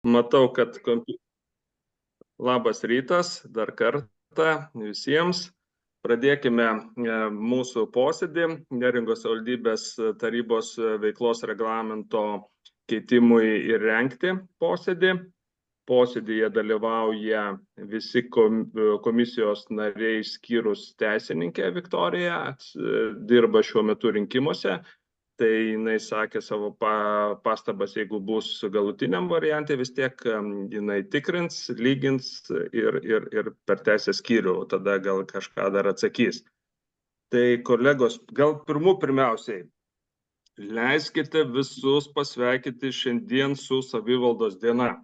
Matau, kad labas rytas dar kartą visiems. Pradėkime mūsų posėdį Neringos savivaldybės tarybos veiklos reglamento keitimui ir rengti posėdį. Posėdėje dalyvauja visi komisijos nariai skyrus teisininkę Viktoriją, dirba šiuo metu rinkimuose. Tai jinai sakė savo pastabas, jeigu bus galutiniam variante, vis tiek jinai tikrins, lygins ir per teisės skyrių, tada gal kažką dar atsakys. Tai kolegos, gal pirmiausiai, leiskite visus pasveikinti šiandien su savivaldos diena.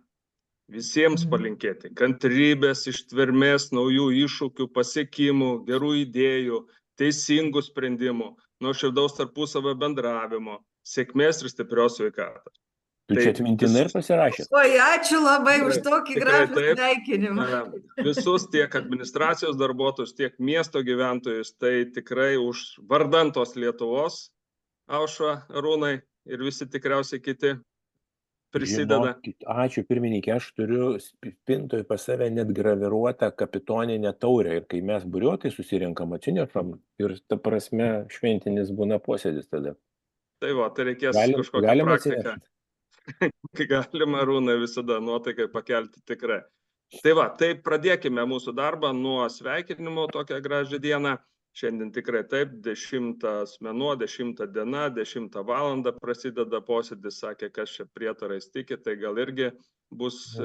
Visiems palinkėti kantrybės, ištvermės, naujų iššūkių, pasiekimų, gerų idėjų, teisingų sprendimų, nuoširdaus tarpusavio bendravimo, sėkmės ir stiprios sveikatos. Tu čia atmintinai ir pasirašęs. Oi, ačiū labai už tokį gražų sveikinimą. Visus tiek administracijos darbuotojus, tiek miesto gyventojus, tai tikrai už vardan tos Lietuvos, Aušra, Arūnai ir visi tikriausiai kiti prisideda. Ačiū pirmininkė, aš turiu spintoje pas save net graviruotą kapitoninę taurę ir kai mes buriuotai susirinkam, atsinešam ir ta prasme šventinis būna posėdis tada. Tai va, tai reikės kažkokią praktiką. Galima, Arūnai, visada nuotaikai pakelti tikrai. Tai va, tai pradėkime mūsų darbą nuo sveikinimo tokią gražią dieną. Šiandien tikrai taip, 10 mėnuo, 10 diena, 10 valandą prasideda posėdis, sakė, kas čia prietarais tiki, tai gal irgi bus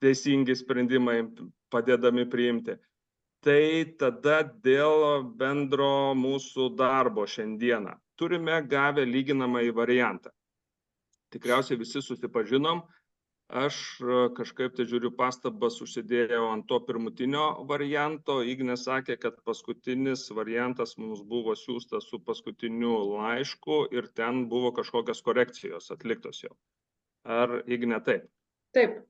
teisingi sprendimai padėdami priimti. Tai tada dėl bendro mūsų darbo šiandieną. Turime gavę lyginamąjį variantą. Tikriausiai visi susipažinom. Aš kažkaip tai žiūriu pastabas užsidėjau ant to pirmutinio varianto. Ignė sakė, kad paskutinis variantas mums buvo siūstas su paskutiniu laišku ir ten buvo kažkokios korekcijos atliktos jau. Ar Ignė taip? Taip.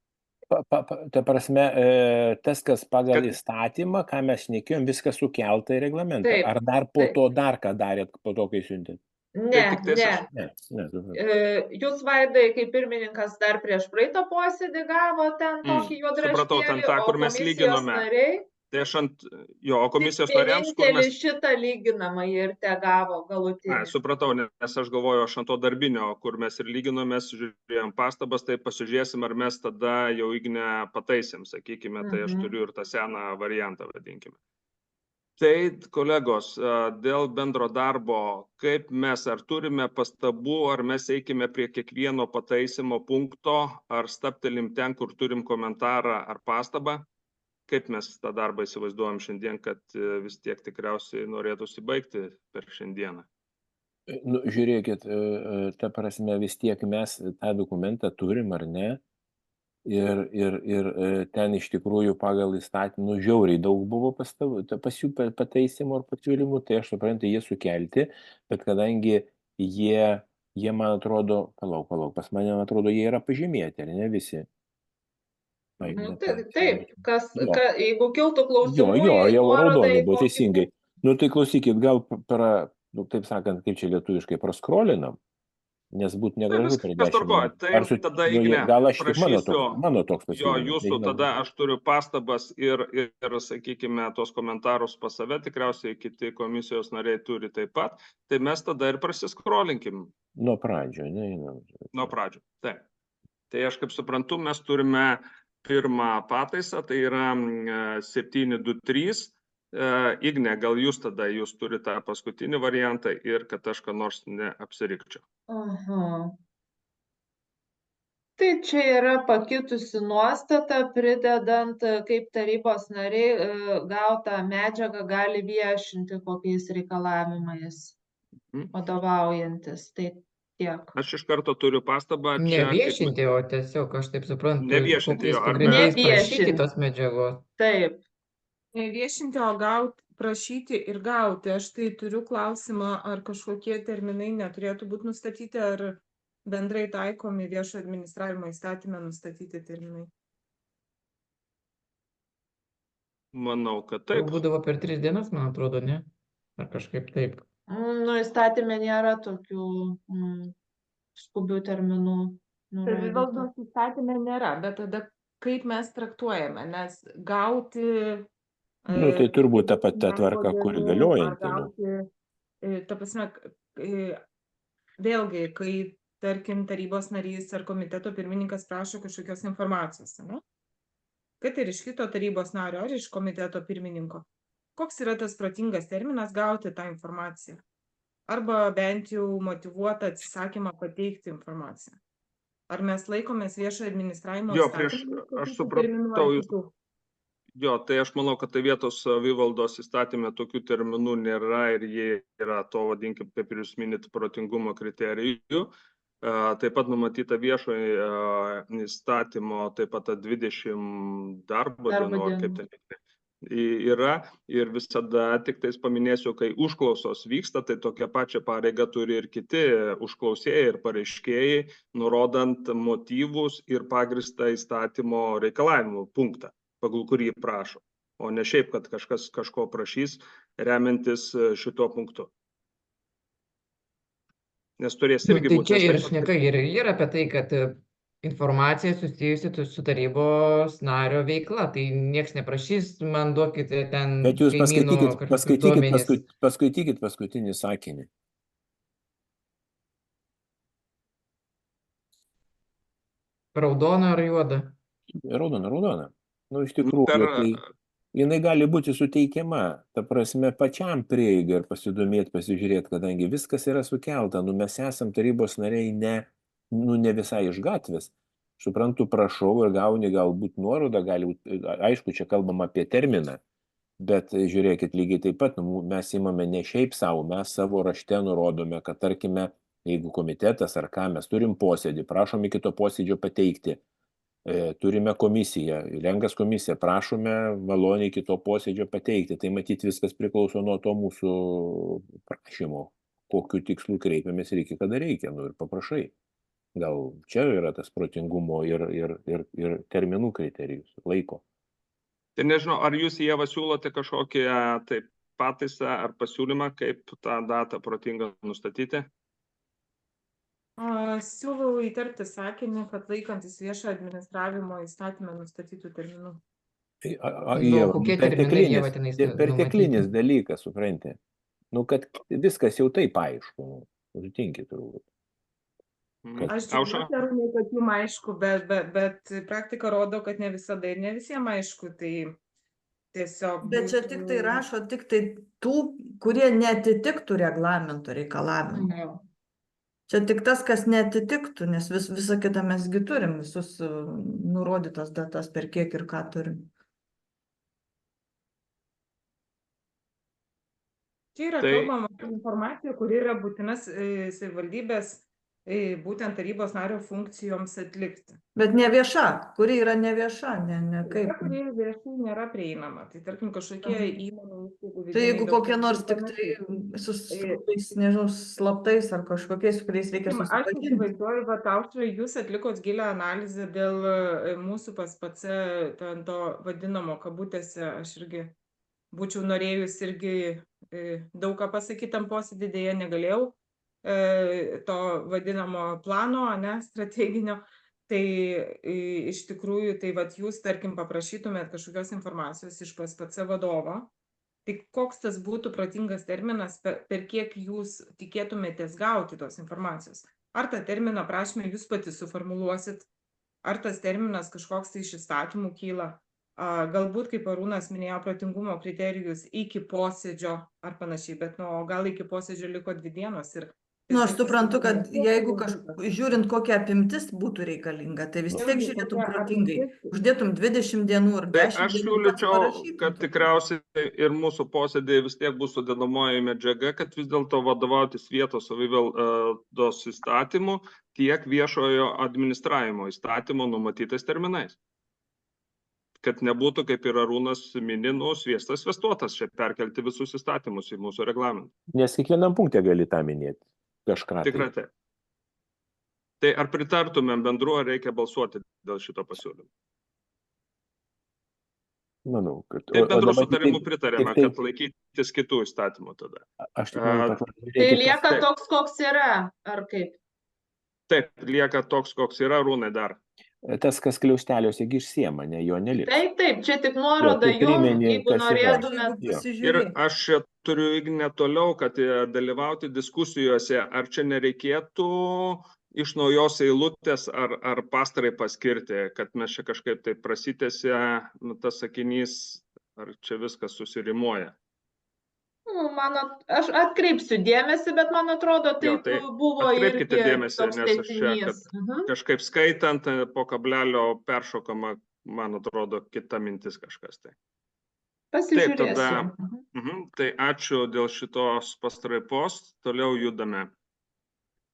Ta prasme, tas, kas pagal įstatymą, ką mes šnekėjom, viskas sukelta į reglamentą. Ar dar po to dar ką darėt po to, kai siuntėt? Ne. Jūs, Vaidai, kaip pirmininkas dar prieš praeitą posėdį gavo ten tokį juodraštėlį, supratau, ten tą, kur mes lyginome. Tai aš o komisijos nariams, kur mes... šitą lyginamą ir te gavo galutinį. Supratau, nes aš galvoju, aš ant to darbinio, kur mes ir lyginomės, žiūrėjom pastabas, tai pasižiūrėsim, ar mes tada jau Ignę pataisim, sakykime, tai aš turiu ir tą seną variantą, vadinkime. Tai, kolegos, dėl bendro darbo, kaip mes, ar turime pastabų, ar mes eikime prie kiekvieno pataisimo punkto, ar staptelim ten, kur turim komentarą ar pastabą, kaip mes tą darbą įsivaizduojam šiandien, kad vis tiek tikriausiai norėtųsi baigti per šiandieną. Žiūrėkit, ta prasme vis tiek mes tą dokumentą turim, ar ne? Ir ten iš tikrųjų pagal įstatymų žiauriai daug buvo pasių pataisimų ar pasiūlymų, tai aš suprantu, jie sukelti, bet kadangi jie man atrodo, palauk, pas mane atrodo, jie yra pažymėti, ar ne visi? Taip, jeigu kiltų klausimų... Jo, raudoni buvo teisingai. Tai klausykit, gal taip sakant, kaip čia lietuviškai, praskrolinam? Nes būtų negražu per 10 metų. Tada, Ignė, gal aš tik mano toks pasiūlymas. Jūsų tada aš turiu pastabas ir, sakykime, tos komentarus pas save, tikriausiai kiti komisijos nariai turi taip pat, tai mes tada ir prasiskrolinkim. Nuo pradžio, ne? Nuo pradžio, taip. Tai aš kaip suprantu, mes turime pirmą pataisą, tai yra 723. Ignė, gal jūs turite tą paskutinį variantą ir kad aš ką nors neapsirikčiau. Tai čia yra pakitusi nuostata, pridedant, kaip tarybos nariai gautą medžiagą gali viešinti kokiais reikalavimais vadovaujantis. Tai tiek. Aš iš karto turiu pastabą. Neviešinti, o tiesiog, aš taip suprantu, neviešinti, prašyti tos medžiagos. Taip. Neviešinti, o prašyti ir gauti. Aš tai turiu klausimą, ar kažkokie terminai neturėtų būti nustatyti, ar bendrai taikomi viešo administravimo įstatyme nustatyti terminai. Manau, kad taip. Būdavo per 3 dienas, man atrodo, ne? Ar kažkaip taip? Įstatymė nėra tokių skubių terminų Savivaldos įstatyme nėra, bet tada kaip mes traktuojame, nes gauti Nu, tai turbūt ta pati tvarka, kuri galiojanti. ta prasme, vėlgi, kai, tarkim, tarybos narys ar komiteto pirmininkas prašo kažkokios informacijos, ne? Kad ir iš kito tarybos nario ar iš komiteto pirmininko. Koks yra tas protingas terminas gauti tą informaciją? Arba bent jau motyvuotą atsisakymą pateikti informaciją. Ar mes laikomės viešo administravimo įstatymų? Aš supratau jūs. Jo, tai aš manau, kad tai vietos savivaldos įstatymė tokių terminų nėra ir jie yra to, vadinkim, kaip ir jūs minit, protingumo kriterijų. Taip pat numatyta viešojo įstatymo, taip pat 20 darbo dienų, kaip ten yra, ir visada tik tais paminėsiu, kai užklausos vyksta, tai tokią pačią pareigą turi ir kiti užklausėjai ir pareiškėjai, nurodant motyvus ir pagrįstą įstatymo reikalavimų punktą, pagal kurį prašo, o ne šiaip, kad kažkas kažko prašys, remiantis šituo punktu. Nes turės irgi būti. Tai čia ir šneka ir apie tai, kad informacija susijusi su tarybos nario veikla, tai nieks neprašys, man duokite ten. Bet jūs paskaitykit paskutinį sakinį. Raudona ar juoda? Raudona. Nu, iš tikrųjų, tai jinai gali būti suteikiama, ta prasme, pačiam prieigai ir pasidomėti, pasižiūrėti, kadangi viskas yra sukelta, nu mes esam tarybos nariai ne visai iš gatvės. Suprantu, prašau ir gauni galbūt nuorodą, aišku, čia kalbam apie terminą, bet žiūrėkit, lygiai taip pat, mes imame ne šiaip savo, mes savo rašte nurodome, kad tarkime, jeigu komitetas ar ką, mes turim posėdį, prašom iki to posėdžio pateikti. Turime komisiją, renkas komisiją, prašome maloniai iki to posėdžio pateikti. Tai matyti viskas priklauso nuo to mūsų prašymo, kokiu tikslu kreipiamės reikia, kada reikia, nu ir paprašai. Gal čia yra tas protingumo ir terminų kriterijus, laiko. Tai nežinau, ar jūs, Ieva, siūlote kažkokią taip pataisą ar pasiūlymą, kaip tą datą protingą nustatyti? Siūlau įterpti sakinį, kad laikantis viešo administravimo įstatymę nustatytų terminų. Kokie terminai Ieva tenais numatyti? Perteklinis dalykas, supranti. Nu, kad viskas jau taip aišku, sutinki turbūt. Aš džiaugiuosi, kad jums aišku, bet praktika rodo, kad ne visada ir ne visiems aišku, tai tiesiog... Bet čia tik tai rašo tik tai tų, kurie neatitiktų reglamento reikalavimų. Čia tik tas, kas neatitiktų, nes visą kitą mesgi turim, visus nurodytas datas, per kiek ir ką turim. Čia yra kalbama apie informaciją, kuri yra būtinas savivaldybės būtent tarybos nario funkcijoms atlikti. Bet ne vieša, kuri yra ne vieša, ne kaip. Kuri viešai nėra prieinama, tai tarkim kažkokie įmonių. Tai jeigu kokie nors tik tai nežinau, slaptais ar kažkokiais, kuriais reikia susipažinti. Aš įsivaizduoju, bet Aušra, jūs atlikot gilią analizę dėl mūsų PSPC to vadinamo kabutėse, aš irgi būčiau norėjus irgi daug ką pasakyti tam posėdį, dėja negalėjau. To vadinamo plano, strateginio, tai iš tikrųjų, tai vat jūs, tarkim, paprašytumėt kažkokios informacijos iš PSPC vadovo, tai koks tas būtų protingas terminas, per kiek jūs tikėtumėtės gauti tos informacijos? Ar tą terminą prašymę jūs pati suformuluosit, ar tas terminas kažkoks tai iš įstatymų kyla? Galbūt, kaip Arūnas minėjo, protingumo kriterijus iki posėdžio ar panašiai, bet gal iki posėdžio liko 2 dienos ir aš suprantu, kad jeigu žiūrint kokia apimtis būtų reikalinga, tai vis tiek žiūrėtum protingai. Uždėtum 20 dienų ar 10 dienų. Aš siūlyčiau, kad tikriausiai ir mūsų posėdėje vis tiek bus sudedamoji medžiaga, kad vis dėlto vadovautis vietos savivaldos įstatymu tiek viešojo administravimo įstatymo numatytais terminais. Kad nebūtų, kaip ir Arūnas mini, sviestas svestuotas, čia perkelti visus įstatymus į mūsų reglamentą. Nes kiekvienam punkte gali tą minėti. Tikrai taip. Tai ar pritartumėm bendru, ar reikia balsuoti dėl šito pasiūlymo? Manau, kad... Tai bendru sutarimu pritarėme, kad laikytis kitų įstatymų tada. Tai lieka toks, koks yra, ar kaip? Taip, lieka toks, koks yra, Arūnai dar. Tas, kas kliausteliuose išsiema, ne, jo neliks. Taip, čia tik nuoroda jum, jeigu norėtumėt. Ir aš čia turiu Ignę toliau, kad dalyvauti diskusijose, ar čia nereikėtų iš naujos eilutės ar pastarai paskirti, kad mes čia kažkaip tai prasitęsia, tas sakinys, ar čia viskas susirimuoja. Aš atkreipsiu dėmesį, bet man atrodo, taip buvo ir dėmesį, nes aš čia, kad kažkaip skaitant po kablelio peršokama, man atrodo, kita mintis kažkas tai. Pasižiūrėsiu. Tai ačiū dėl šitos pastraipos, toliau judame.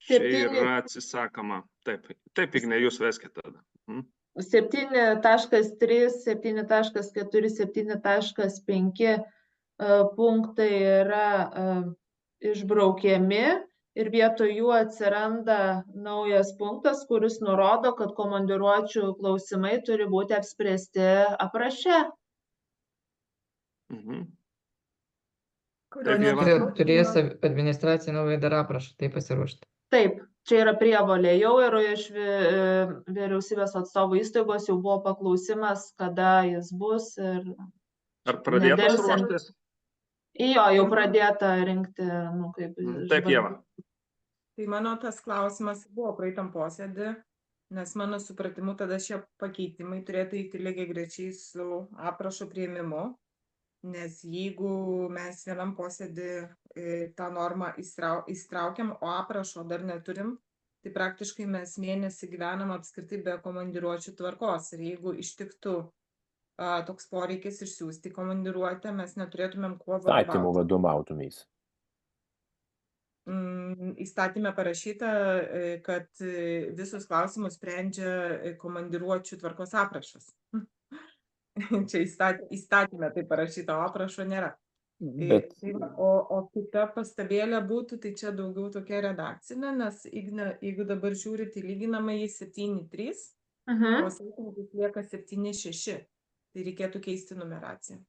Čia yra atsisakoma. Taip, Igne, jūs veskite tada. 7.3, 7.4, 7.5 punktai yra išbraukiami ir vietoj jų atsiranda naujas punktas, kuris nurodo, kad komandiruočių klausimai turi būti apspręsti apraše. Turės administracija naują dar aprašą, tai pasiruošti. Taip, čia yra prievolė. Jau ir iš vyriausybės atstovų įstaigos jau buvo paklausimas, kada jis bus. Ar pradėtas ruoštis? Jo, jau pradėta rinkti, kaip... Taip, Ieva. Tai mano tas klausimas buvo praeitam posėdį, nes mano supratimu tada šie pakeitimai turėtų eiti lygiai grečiai su aprašo priėmimu, nes jeigu mes vienam posėdį tą normą įstraukiam, o aprašo dar neturim, tai praktiškai mes mėnesį gyvenam apskritai be komandiruočių tvarkos. Ir jeigu ištiktų toks poreikis išsiųsti komandiruotę, mes neturėtumėm kuo Įstatymų vadovautumės. Įstatyme parašyta, kad visus klausimus sprendžia komandiruočių tvarkos aprašas. Čia įstatyme tai parašyta, o aprašo nėra. O kita pastabėlė būtų, tai čia daugiau tokia redakcinė, nes jeigu dabar žiūrite lyginamą į 7.3, o sakymas lieka 7.6. Tai reikėtų keisti numeraciją.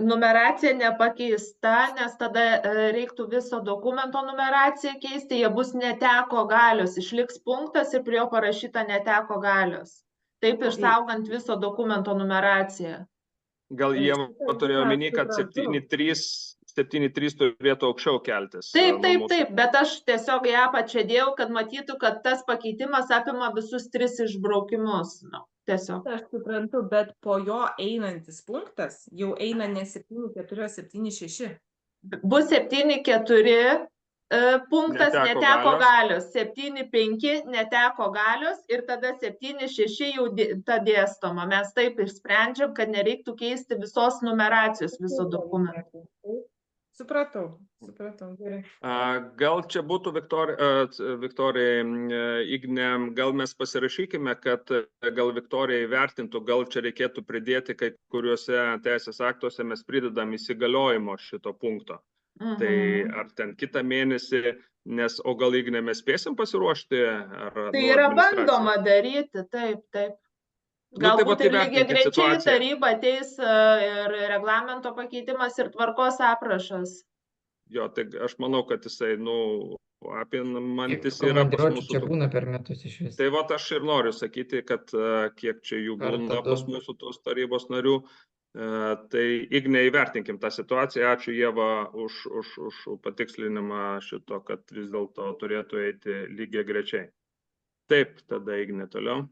Numeracija nepakeista, nes tada reiktų viso dokumento numeraciją keisti, jie bus neteko galios, išliks punktas ir prie jo parašyta neteko galios. Taip išsaugant viso dokumento numeraciją. Gal jie turėjo omeny, kad 7.3 turėtų aukščiau keltis. Taip, bet aš tiesiog ją pačiadėjau, kad matytų, kad tas pakeitimas apima visus 3 išbraukimus. Tiesiog. Aš suprantu, bet po jo einantis punktas jau eina ne 7.4, o 7.6. Bus 7.4 punktas neteko galios, 7.5 neteko galios ir tada 7.6 jau ta dėstoma. Mes taip išsprendžiam, kad nereiktų keisti visos numeracijos viso dokumento. Supratau, gerai. Gal čia būtų, Viktorija, Igne, gal mes pasirašykime, kad gal Viktorija įvertintų, gal čia reikėtų pridėti, kai kuriuose teisės aktuose mes pridedam įsigaliojimo šito punkto. Tai ar ten kitą mėnesį, o gal Igne mes spėsim pasiruošti? Tai yra bandoma daryti, taip. Galbūt ir lygiai grečiai taryba ateis ir reglamento pakeitimas ir tvarkos aprašas. Jo, tai aš manau, kad jisai, apimantis yra pas mūsų. Čia būna per metus iš vis. Tai aš ir noriu sakyti, kad kiek čia jų būna pas mūsų tos tarybos narių. Tai Igne, įvertinkim tą situaciją. Ačiū Ieva už patikslinimą šito, kad vis dėlto turėtų eiti lygiai grečiai. Taip, tada Igne toliau.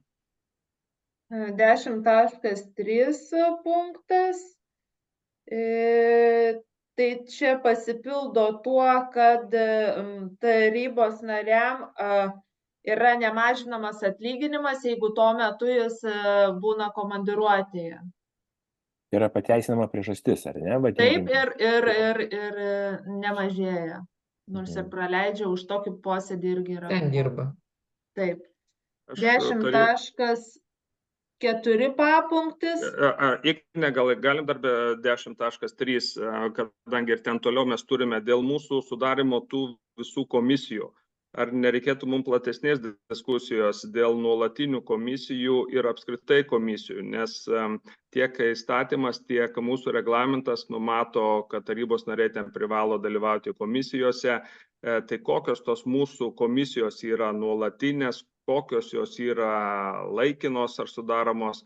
10.3 punktas. Tai čia pasipildo tuo, kad tarybos nariam yra nemažinamas atlyginimas, jeigu tuo metu jis būna komandiruotėje. Yra pateisinama priežastis, ar ne? Taip, ir nemažėja. Nors ir praleidžia už tokį posėdį irgi yra. Ten dirba. Taip. 10.4 papunktis. Igne, galim dar be 10.3, kadangi ir ten toliau mes turime dėl mūsų sudarimo tų visų komisijų. Ar nereikėtų mums platesnės diskusijos dėl nuolatinių komisijų ir apskritai komisijų, nes tiek įstatymas, tiek mūsų reglamentas numato, kad tarybos nariai ten privalo dalyvauti komisijose tai kokios tos mūsų komisijos yra nuolatinės, kokios jos yra laikinos ar sudaromos,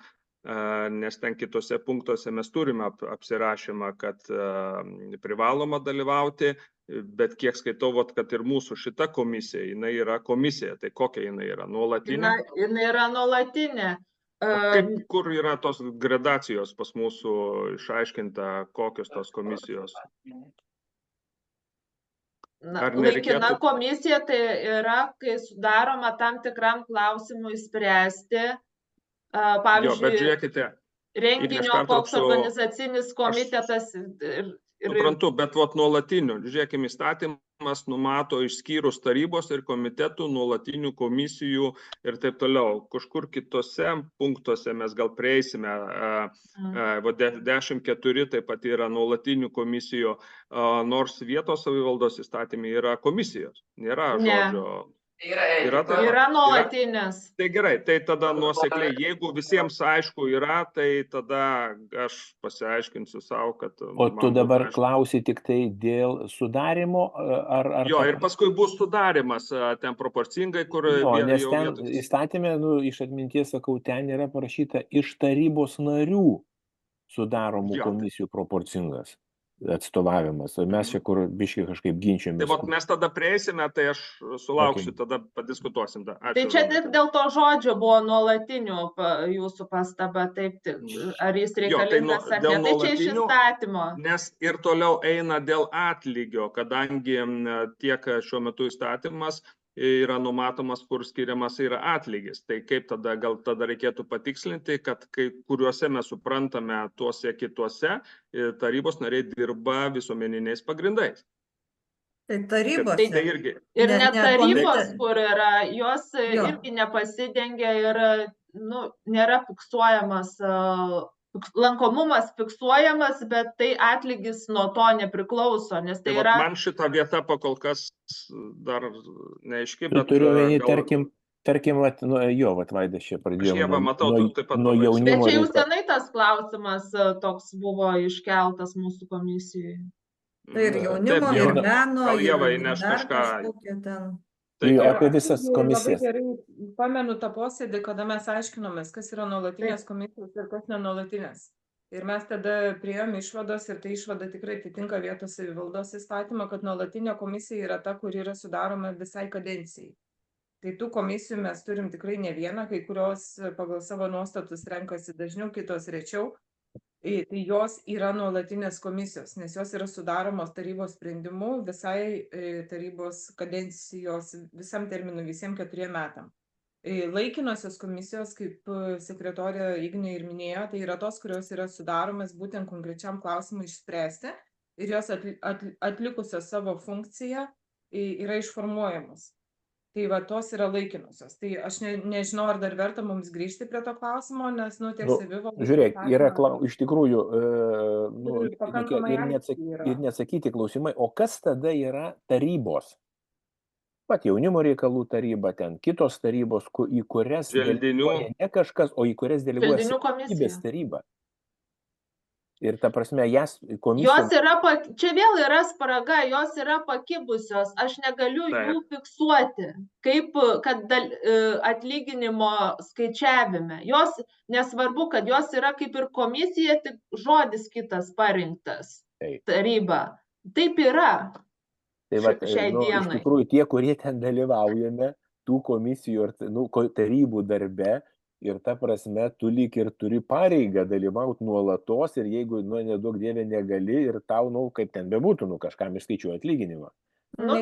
nes ten kitose punktuose mes turime apsirašymą, kad privaloma dalyvauti, bet kiek skaitau, kad ir mūsų šita komisija, jinai yra komisija, tai kokia jinai yra, nuolatinė? Jinai yra nuolatinė. Kur yra tos gradacijos pas mūsų išaiškinta, kokios tos komisijos? Laikina komisija tai yra, kai sudaroma tam tikram klausimui spręsti, pavyzdžiui, renginio koks organizacinis komitetas. Suprantu, bet nuolatinių, žiūrėkime, įstatymas numato išskyrus tarybos ir komitetų, nuolatinių komisijų ir taip toliau. Kažkur kitose punktuose mes gal prieisime, 10.4 taip pat yra nuolatinių komisijų, nors vietos savivaldos įstatymai yra komisijos, nėra žodžio. Yra nuolatinės. Tai gerai, tai tada nuosekliai, jeigu visiems aišku yra, tai tada aš pasiaiškinsiu savo, kad... O tu dabar klausi tik tai dėl sudarimo, ar... Jo, ir paskui bus sudarimas ten proporcingai, kur... Nes ten įstatymė, iš atminties sakau, ten yra parašyta iš tarybos narių sudaromų komisijų proporcingas atstovavimas. Mes čia kur biškai kažkaip ginčiamės. Tai mes tada prieisime, tai aš sulauksiu, tada padiskutuosim. Tai čia tik dėl to žodžio buvo nuolatinių jūsų pastaba, taip, ar jis reikalingas ar ne, tai čia iš įstatymo. Nes ir toliau eina dėl atlygio, kadangi tiek šiuo metu įstatymas yra numatomas, kur skiriamas yra atlygis. Tai kaip tada, gal tada reikėtų patikslinti, kad kai kuriuose mes suprantame tuose kituose, tarybos nariai dirba visuomeniniais pagrindais. Tai tarybos. Ir net tarybos, kur yra, jos irgi nepasidengia ir nėra fiksuojamas, lankomumas fiksuojamas, bet tai atlygis nuo to nepriklauso, nes tai yra... Man šita vieta pakol kas dar neaiški, bet... Turiu vieni, tarkim, Vaidas čia pradėjo nuo jaunimo. Bet čia jau senai tas klausimas toks buvo iškeltas mūsų komisijoje. Tai ir jaunimo, ir meno, ir dar kažkokie ten... Apie visas komisijas. Labai gerai pamenu tą posėdį, kada mes aiškinomės, kas yra nuolatinės komisijos ir kas nenuolatinės. Ir mes tada priėjome išvados, ir tai išvada tikrai atitinka vietos savivaldos įstatymą, kad nuolatinė komisija yra ta, kuri yra sudaroma visai kadencijai. Tai tų komisijų mes turim tikrai ne vieną, kai kurios pagal savo nuostatus renkasi dažniau, kitos rečiau. Tai jos yra nuolatinės komisijos, nes jos yra sudaromos tarybos sprendimu visai tarybos kadencijos, visam terminui, visiems 4 metam. Laikinosios komisijos, kaip sekretorė Ignė ir minėjo, tai yra tos, kurios yra sudaromas būtent konkrečiam klausimui išspręsti ir jos atlikusios savo funkciją yra išformuojamos. Tai tos yra laikinosios. Tai aš nežinau, ar dar verta mums grįžti prie to klausimo, nes, tiek savivaldos... Žiūrėk, yra iš tikrųjų ir neatsakyti klausimai, o kas tada yra tarybos? Pat jaunimo reikalų taryba, ten kitos tarybos, į kurias deleguoja ne kažkas, o į kurias deleguoja savivaldybės taryba. Ir ta prasme, jos yra, čia vėl yra spraga, jos yra pakibusios, aš negaliu jų fiksuoti, kaip kad atlyginimo skaičiavime. Jos, nesvarbu, kad jos yra kaip ir komisija, tik žodis kitas parinktas, taryba. Taip yra. Tai iš tikrųjų tie, kurie ten dalyvaujame, tų komisijų ir tarybų darbe, ir ta prasme, tu lyg ir turi pareigą dalyvauti nuolatos ir jeigu, nedaug dievė negali ir tau, kaip ten bebūtų, kažkam išskaičiuoja atlyginimą.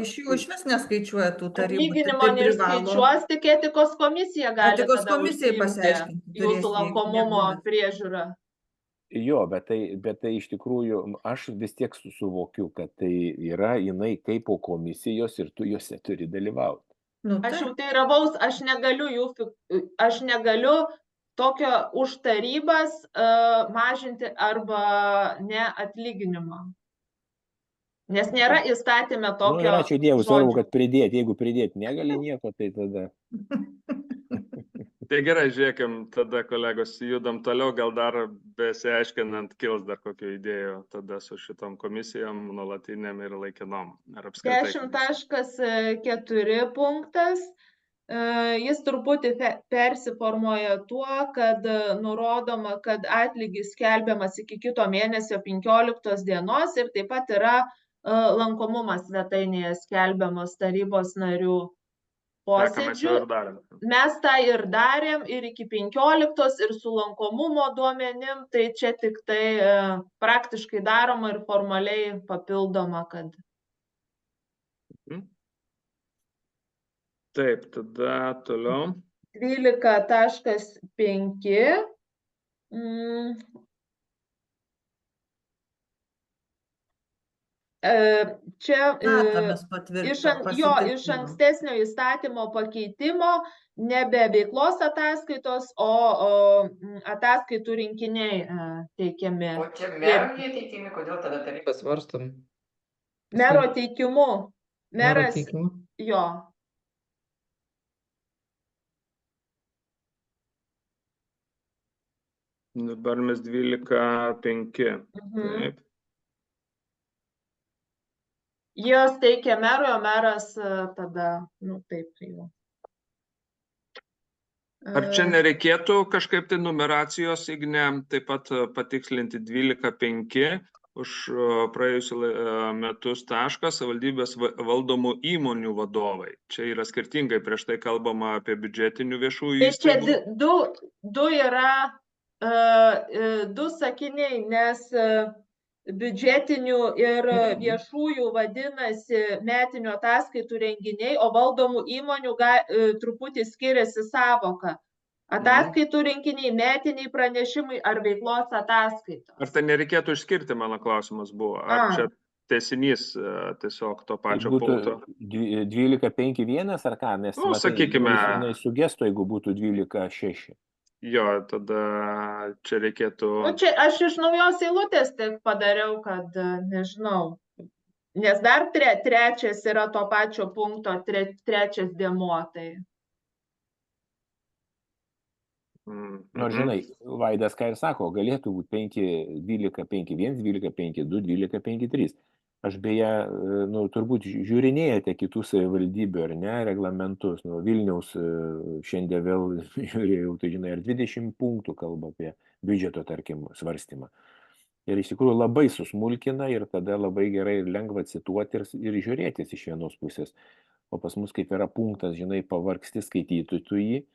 Iš jų iš vis neskaičiuoja tų tarybų. Atlyginimo neskaičiuos, tik etikos komisija gali etikos komisijai pasiaiškinti jūsų lankomumo priežiūrą. Jo, bet tai iš tikrųjų, aš vis tiek suvokiu, kad tai yra jinai kaip po komisijos ir tu juose turi dalyvauti. Aš jau teiravaus, aš negaliu tokio už tarybas mažinti arba ne atlyginimo. Nes nėra įstatyme tokio ačiū Dievui, svarbu, kad pridėti. Jeigu pridėti negali nieko, tai tada... Tai gerai, žiūrėkim, tada kolegos, judam toliau, gal dar besiaiškinant kils dar kokių idėjų tada su šitom komisijom, nuolatiniam ir laikinom. 10.4 punktas. Jis truputį persiformuoja tuo, kad nurodoma, kad atlygis skelbiamas iki kito mėnesio 15 dienos ir taip pat yra lankomumas svetainėje skelbiamas tarybos narių posėdžių. Mes tą ir darėm ir iki 15 ir su lankomumo duomenim, tai čia tik tai praktiškai daroma ir formaliai papildoma, kad. Taip, tada toliau. 12.5. Čia iš ankstesnio įstatymo pakeitimo nebe veiklos ataskaitos, o ataskaitų rinkiniai teikiami. O čia mero neteikiami, kodėl tada tarybą svarstom? Mero teikimu. Meras, jo. Dabar mes 12.5. Taip. Jos teikia merui, o meras tada, taip jau. Ar čia nereikėtų kažkaip tai numeracijos, Igne, taip pat patikslinti 12.5 už praėjusiu metus taškas savivaldybės valdomų įmonių vadovai. Čia yra skirtingai, prieš tai kalbama apie biudžetinių viešųjų įstaigų. Tai čia du sakiniai, nes biudžetinių ir viešųjų vadinasi metinių ataskaitų renginiai, o valdomų įmonių truputį skiriasi savoka. Ataskaitų rinkiniai, metiniai pranešimai ar veiklos ataskaitos. Ar tai nereikėtų išskirti, mano klausimas buvo. Ar čia tęsinys tiesiog to pačio punkto? 12.5.1 ar ką? Nes sakykime. Sugesto, jeigu būtų 12.6. Jo, tada čia reikėtų... Čia aš iš naujos eilutės tik padariau, kad nežinau, nes dar trečias yra to pačio punkto, trečias dėmuo, tai... Nors žinai, Vaidas ką ir sako, galėtų būti 12.5.1, 12.5.2, 12.5.3. Aš beje, turbūt žiūrinėjate kitų savivaldybių ar ne, reglamentus. Vilniaus šiandien vėl žiūrėjau, tai žinai, ar 20 punktų kalba apie biudžeto, tarkim, svarstymą. Ir iš tikrųjų labai susmulkina ir tada labai gerai ir lengva cituoti ir žiūrėtis iš vienos pusės. O pas mus kaip yra punktas, žinai, pavargsti skaitytų tu jį.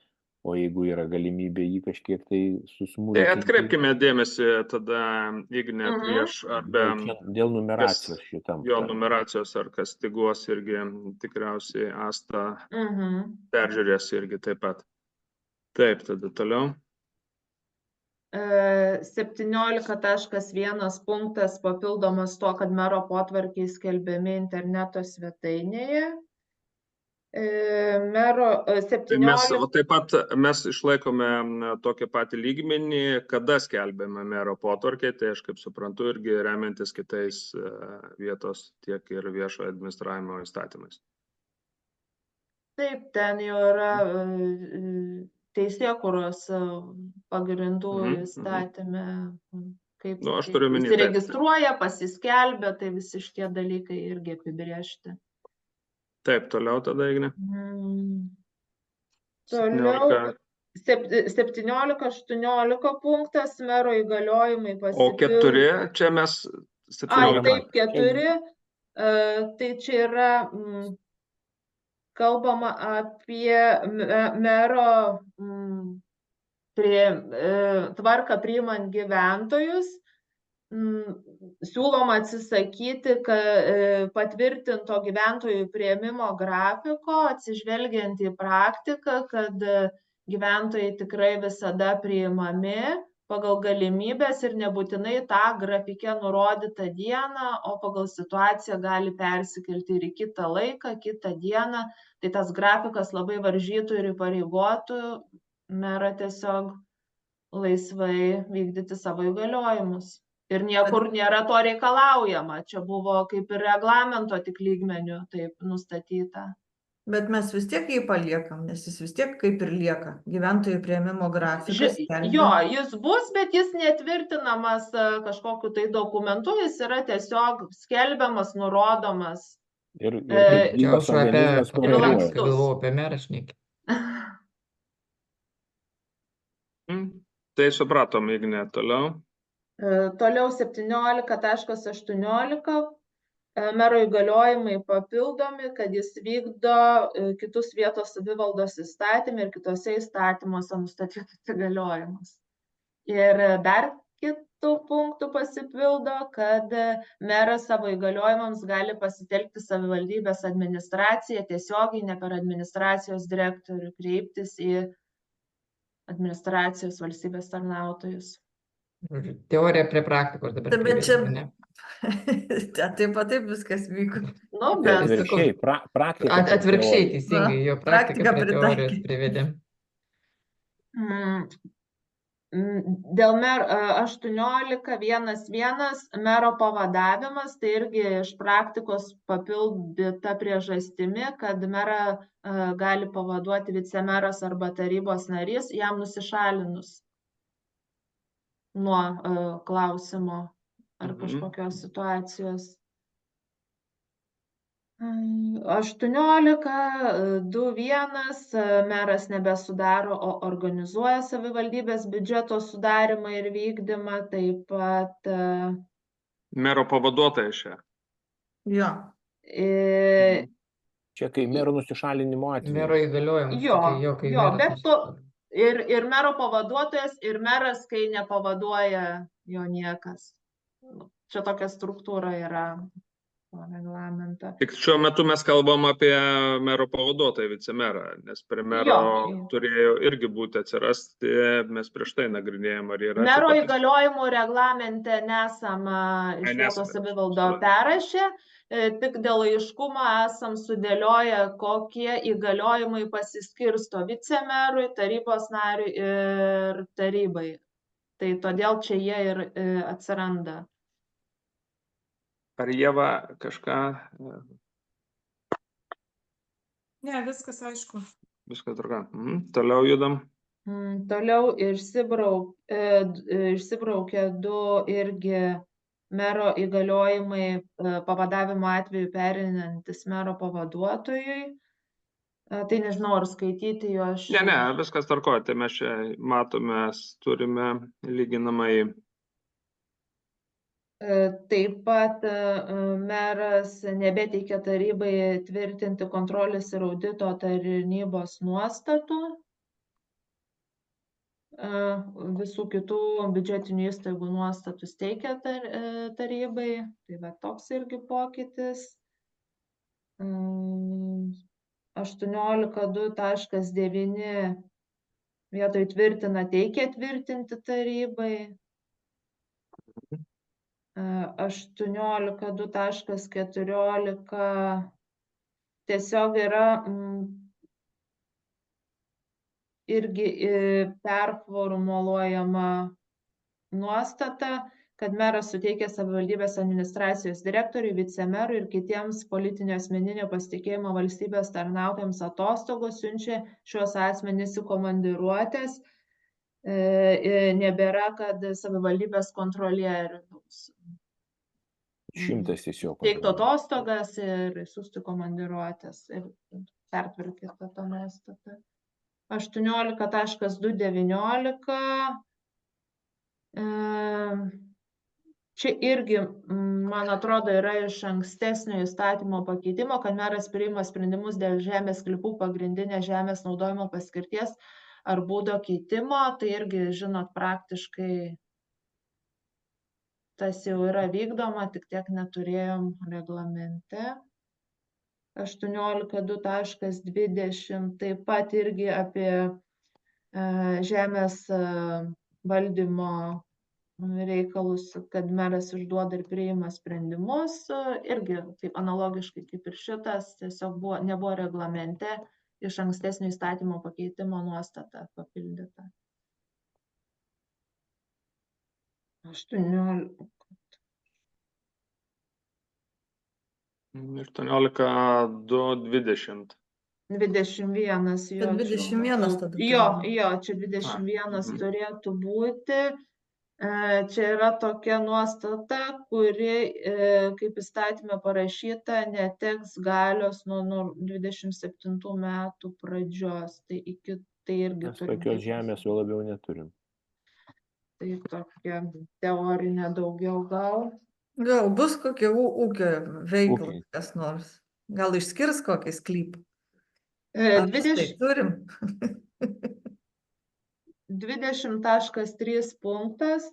O jeigu yra galimybė jį kažkiek tai susmulkinti... Tai atkreipkime dėmesį tada, Igne, prieš arba... Dėl numeracijos šitam. Jo, numeracijos ar kas stiguos irgi tikriausiai Asta peržiūrės irgi taip pat. Taip, tada toliau. 17.1 punktas papildomas to, kad mero potvarkiai skelbiami interneto svetainėje. Mero 17... Taip pat mes išlaikome tokį patį lygmenį, kada skelbiame mero potvarkiai, tai aš kaip suprantu irgi remiantis kitais vietos tiek ir viešo administravimo įstatymais. Taip, ten jau yra teisėkūros pagrindų įstatyme, kaip įsiregistruoja, pasiskelbia, tai visi šitie dalykai irgi apibrėžti. Taip, toliau tada, Igne. Toliau 17-18 punktas, mero įgaliojimai pasipildo. O 4, čia mes... Taip, 4. Tai čia yra kalbama apie mero tvarką priimant gyventojus. Siūloma atsisakyti patvirtinto gyventojų priėmimo grafiko, atsižvelgiant į praktiką, kad gyventojai tikrai visada priimami pagal galimybės ir nebūtinai tą grafike nurodytą dieną, o pagal situaciją gali persikelti ir į kitą laiką, kitą dieną. Tai tas grafikas labai varžytų ir įpareigotų merą tiesiog laisvai vykdyti savo įgaliojimus. Ir niekur nėra to reikalaujama. Čia buvo kaip ir reglamento tik lygmeniu taip nustatyta. Bet mes vis tiek jį paliekam, nes jis vis tiek kaip ir lieka. Gyventojų priėmimo grafikas. Jo, jis bus, bet jis netvirtinamas kažkokiu tai dokumentu, jis yra tiesiog skelbiamas, nurodomas. Ir gyvas organizmas koreguoja. Galvoju apie merą šnekį. Tai supratom, Ignė, toliau. Toliau 17.18. Mero įgaliojimai papildomi, kad jis vykdo kitus vietos savivaldos įstatymą ir kitose įstatymuose nustatytus įgaliojimus. Ir dar kitų punktų pasipildo, kad meras savo įgaliojimams gali pasitelkti savivaldybės administraciją tiesiogiai, ne per administracijos direktorių, kreiptis į administracijos valstybės tarnautojus. Teorija prie praktikos dabar. Bet čia taip viskas vyko. Nu, bet atvirkščiai, praktika. Atvirkščiai, teisingai, jo praktika prie teorijos privedė. Dėl 18.1.1 mero pavadavimas, tai irgi iš praktikos papildyta priežastimi, kad merą gali pavaduoti vicemeras arba tarybos narys, jam nusišalinus nuo klausimo ar kažkokios situacijos. 18.2.1 meras nebesudaro, o organizuoja savivaldybės biudžeto sudarimą ir vykdymą, taip pat... Mero pavaduotojas čia. Jo. Čia kai mero nusišalinimo atveju. Mero įgaliojimas. Jo, bet ir mero pavaduotojas, ir meras, kai nepavaduoja jo niekas. Čia tokia struktūra yra reglamentą. Tik šiuo metu mes kalbam apie mero pavaduotoją, vicemerą, nes prie mero turėjo irgi būti atsirasti, mes prieš tai nagrinėjom, ar yra. Mero įgaliojimų reglamente nesam iš vietos savivaldo perrašę, tik dėl aiškumo esam sudėlioję, kokie įgaliojimai pasiskirsto vicemerui, tarybos nariui ir tarybai. Tai todėl čia jie ir atsiranda. Ar Ieva kažką? Ne, viskas aišku. Viskas tvarka. Toliau judam. Toliau išsibraukė du irgi mero įgaliojimai pavadavimo atveju perinantis mero pavaduotojui. Tai nežinau, ar skaityti jo aš. Ne, viskas tvarkoja. Tai mes čia matome, turime lyginamąjį. Taip pat meras nebeteikia tarybai tvirtinti kontrolės ir audito tarnybos nuostatų. Visų kitų biudžetinių įstaigų nuostatus teikia tarybai. Tai va toks irgi pokytis. 18.2.9 vietoj tvirtina teikia tvirtinti tarybai. 18.2.14 tiesiog yra irgi performuluojama nuostata, kad meras suteikia savivaldybės administracijos direktoriui, vicemerui ir kitiems politinio asmeninio pasitikėjimo valstybės tarnautojams atostogos, siunčia šios asmenys į komandiruotės. Nebėra, kad savivaldybės kontrolierius teiktų atostogas ir siųstų komandiruotės ir pertvarkyti tą nuostatą. 18.2.19 čia irgi, man atrodo, yra iš ankstesnio įstatymo pakeitimo, kad meras priima sprendimus dėl žemės sklypų pagrindinės žemės naudojimo paskirties ar būdo keitimo, tai irgi, žinot, praktiškai tas jau yra vykdoma, tik tiek neturėjom reglamente. 18.2.20 taip pat irgi apie žemės valdymo reikalus, kad meras išduoda ir priima sprendimus, irgi taip analogiškai kaip ir šitas, tiesiog nebuvo reglamente, iš ankstesnio įstatymo pakeitimo nuostata papildyta. 18.2.20. 21 Tai jo. 21 tada. Jo, čia 21 turėtų būti. Čia yra tokia nuostata, kuri, kaip įstatymė parašyta, neteks galios nuo 27 metų pradžios. Tai irgi Mes tokios žemės jau labiau neturim. Tai tokia teorinė daugiau gal. Gal bus kokia ūkio veikla, kas nors. Gal išskirs kokį sklypą. Ar tai turim? 20.3 punktas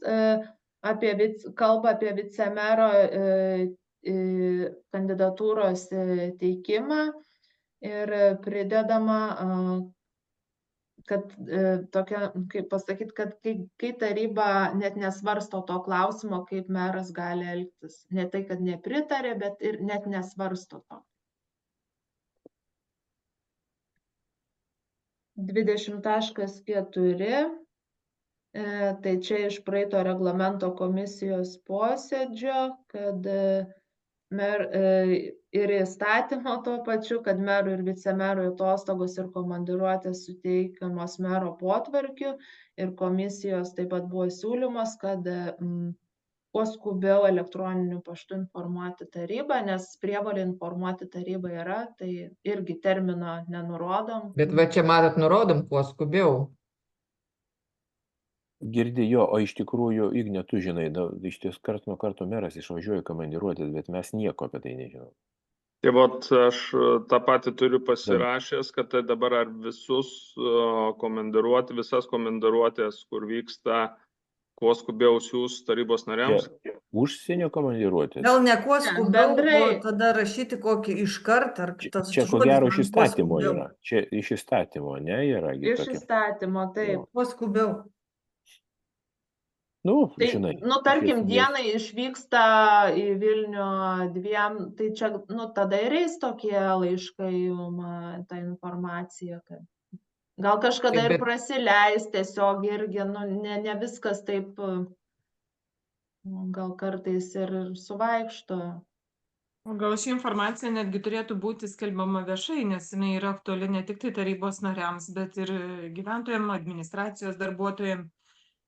kalba apie vicemero kandidatūros teikimą ir pridedama, kad tokia, kaip pasakyti, kad kai taryba net nesvarsto to klausimo, kaip meras gali elgtis. Ne tai, kad nepritarė, bet ir net nesvarsto to. 20.4. Tai čia iš praeito reglamento komisijos posėdžio, kad ir įstatymo tuo pačiu, kad merų ir vicemerų atostogos ir komandiruotės suteikiamos mero potvarkiu, ir komisijos taip pat buvo siūlymas, kad kuo skubiau elektroniniu paštu informuoti tarybą, nes prievolė informuoti tarybą yra, tai irgi termino nenurodom. Bet va čia matot, nurodom, kuo skubiau. Girdi jo, o iš tikrųjų, Igne, tu žinai, iš ties karts nuo karto meras išvažiuoja komandiruotis, bet mes nieko apie tai nežinom. Tai vat aš tą patį turiu pasirašęs, kad tai dabar ar visas komandiruotės, kur vyksta, kuo skubiau siūs tarybos nariams. Užsienio komandiruotės. Gal ne kuo skubiau, o tada rašyti kokį iškart, ar tas čia ko gero iš įstatymo yra. Čia iš įstatymo, ne, yra. Iš įstatymo, taip. Kuo skubiau. Tai, tarkim, dienai išvyksta į Vilnių 2, tai čia, tada ir eis tokie laiškai jum, ta informacija, kad gal kažkada ir prasileis tiesiog irgi, ne viskas taip, gal kartais ir suvaikšto. O gal ši informacija netgi turėtų būti skelbiama viešai, nes jinai yra aktuali ne tik tai tarybos nariams, bet ir gyventojams, administracijos darbuotojams,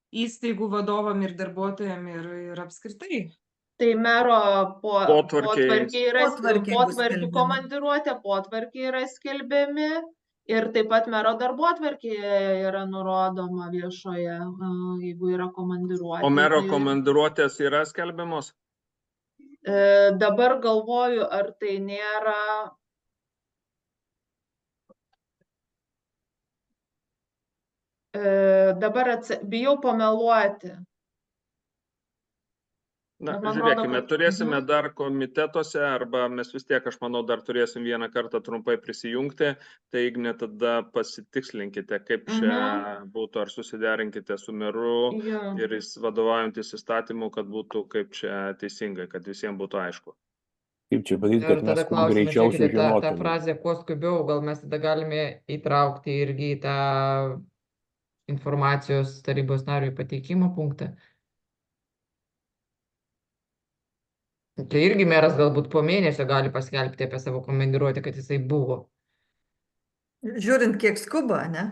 įstaigų vadovam ir darbuotojam ir apskritai. Tai mero potvarkiai komandiruotė, potvarkiai yra skelbiami ir taip pat mero darbotvarkėje yra nurodoma viešoje, jeigu yra komandiruotė. O mero komandiruotės yra skelbiamos? Dabar galvoju, ar tai nėra... Dabar bijau pameluoti. Na, žiūrėkime, turėsime dar komitetuose, arba mes vis tiek, aš manau, dar turėsim vieną kartą trumpai prisijungti, tai Igne, tada pasitikslinkite, kaip čia būtų, ar susiderinkite su meru ir vadovaujantis įstatymu, kad būtų kaip čia teisingai, kad visiems būtų aišku. Kaip čia padaryti, kad mes kuo greičiau sužinotume. Ta frazė, kuo skubiau, gal mes tada galime įtraukti irgi į tą informacijos tarybos nariui pateikimo punktą. Tai irgi meras galbūt po mėnesio gali paskelbti apie savo komandiruotę, kad jisai buvo. Žiūrint, kiek skuba, ne?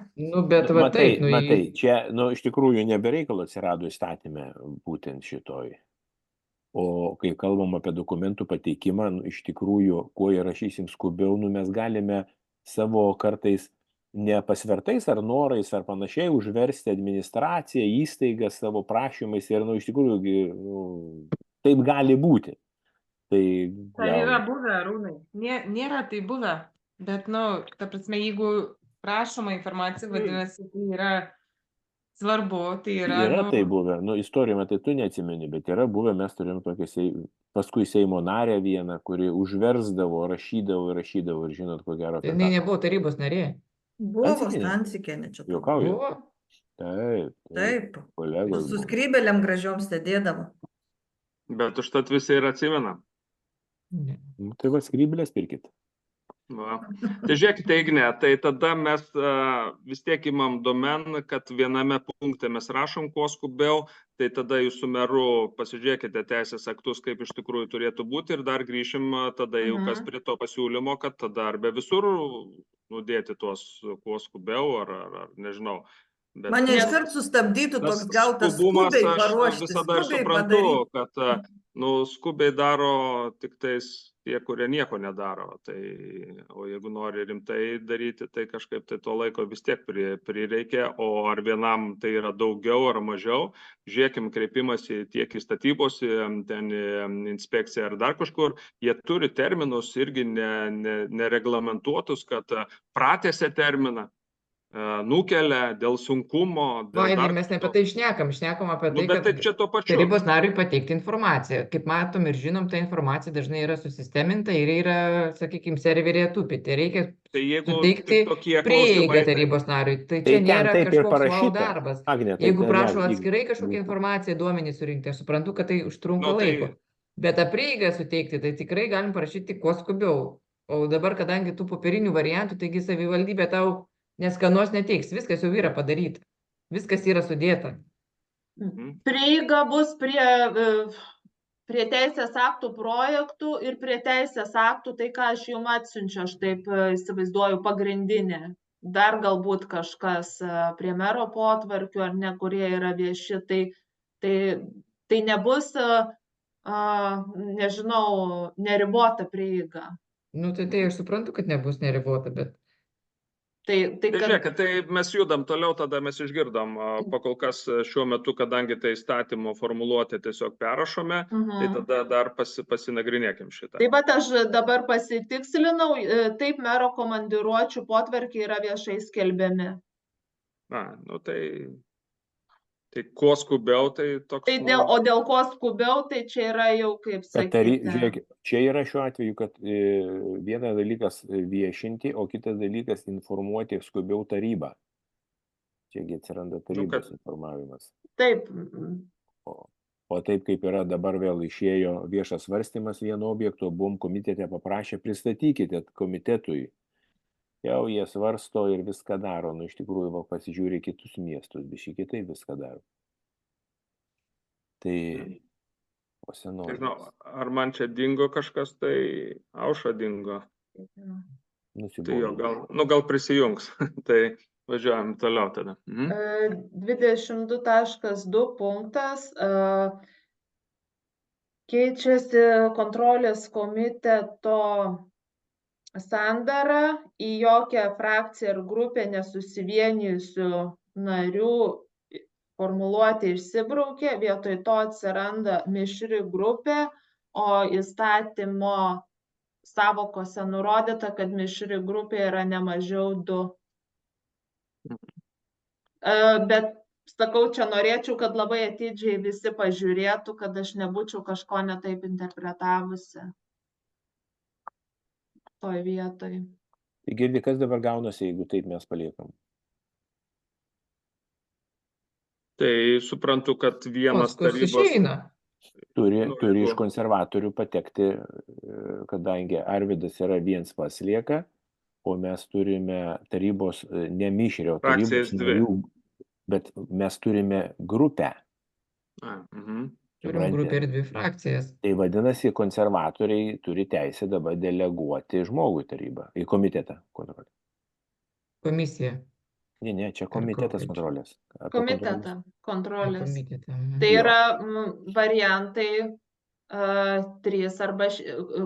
Bet va taip. Matai, čia, iš tikrųjų nebereikalo atsirado įstatyme būtent šitoj. O kai kalbam apie dokumentų pateikimą, iš tikrųjų, kuo įrašysim skubiau, mes galime savo kartais nepasvertais ar norais ar panašiai užversti administraciją, įstaigas savo prašymais ir, iš tikrųjų, taip gali būti. Tai yra buvę, Arūnai. Nėra tai buvę, bet, ta prasme, jeigu prašoma informacija, vadinasi, tai yra svarbu, tai yra... Yra tai buvę, istoriją, tai tu neatsimeni, bet yra buvę, mes turėjom tokią paskui Seimo narę vieną, kuri užversdavo, rašydavo ir žinot, ko gero... Tai nebuvo tarybos narė. Buvo Stansikienė čia. Juokauju. Buvo? Taip. Su skrybėlėm gražiom stedėdavo. Bet užtat visi ir atsimena. Tai va, skrybėlės pirkit. Va. Tai žiūrėkite, Igne, tai tada mes vis tiek imam domen, kad viename punkte mes rašom kuo skubiau, tai tada jūs su meru pasižiūrėkite teisės aktus, kaip iš tikrųjų turėtų būti ir dar grįšim tada jau kas prie to pasiūlymo, kad tada arba visur nudėti tuos kuo skubiau ar nežinau. Bet mane iškart sustabdytų toks gautas skubiai paruošti, visada ir suprantu, kad skubiai daro tik tais tie, kurie nieko nedaro. Tai, o jeigu nori rimtai daryti, tai kažkaip tai to laiko vis tiek prireikia, o ar vienam tai yra daugiau ar mažiau. Žiūrėkim, kreipimasi tiek į statybos, ten inspekciją ar dar kažkur. Jie turi terminus irgi nereglamentuotus, kad pratęsia terminą, nukelia dėl sunkumo. Vaidai, mes ne apie tai šnekam apie tai, kad tarybos nariui pateikti informaciją. Kaip matom ir žinom, ta informacija dažnai yra susisteminta ir yra, sakykime, serverėje tupyti. Reikia suteikti prieigą tarybos nariui. Tai čia nėra kažkoks wow darbas. Jeigu prašo atskirai kažkokią informaciją, duomenys surinkti, aš suprantu, kad tai užtrunka laiko. Bet tą prieigą suteikti, tai tikrai galim parašyti kuo skubiau. O dabar, kadangi tų popierinių variantų, taigi savivaldybė tau neskanos neteiks, viskas jau yra padaryta, viskas yra sudėta. Prieiga bus prie teisės aktų projektų ir prie teisės aktų, tai ką aš jums atsiunčiu, aš taip įsivaizduoju pagrindinė. Dar galbūt kažkas prie mero potvarkių ar ne, kurie yra vieši, tai nebus, nežinau, neribota prieiga. Tai aš suprantu, kad nebus neribota, bet Žiūrėk, tai mes judam toliau, tada mes išgirdom, pakol kas šiuo metu, kadangi tai įstatymo formuluotė tiesiog perrašome, tai tada dar pasinagrinėkim šitą. Taip pat aš dabar pasitikslinau, taip mero komandiruočių potvarkiai yra viešai skelbiami. Tai kuo skubiau, tai toks... O dėl kuo skubiau, tai čia yra jau kaip sakyti. Žiūrėk, čia yra šiuo atveju, kad vienas dalykas viešinti, o kitas dalykas informuoti skubiau tarybą. Čiagi atsiranda tarybos informavimas. Taip. O taip kaip yra dabar vėl išėjo viešas svarstymas vieno objekto, buvom komitete paprašę, pristatykite komitetui. Jau jie svarsto ir viską daro, iš tikrųjų pasižiūrė kitus miestus, biškai kitaip viską daro. Tai pasinori. Ar man čia dingo kažkas, tai Aušra dingo. Tai jo, gal prisijungs, tai važiuojam toliau tada. 22.2 punktas. Keičiasi kontrolės komiteto sandara, į jokią frakciją ir grupę nesusivienijusių narių formuluotė išsibraukė, vietoj to atsiranda mišri grupė, o įstatymo sąvokose nurodyta, kad mišri grupė yra ne mažiau 2. Bet sakau, čia norėčiau, kad labai atidžiai visi pažiūrėtų, kad aš nebūčiau kažko netaip interpretavusi toj vietoj. Tai girdi, kas dabar gaunasi, jeigu taip mes paliekam? Tai suprantu, kad vienas tarybos... Turi iš konservatorių patekti, kadangi Arvydas yra viens paslieka, o mes turime tarybos nemišrio tarybos narių, bet mes turime grupę. Turim grupę ir 2 frakcijas. Tai vadinasi, konservatoriai turi teisę dabar deleguoti žmogų į tarybą, į komitetą. Komisiją. Ne, čia komitetas kontrolės. Komitetą kontrolės. Tai yra variantai 3 arba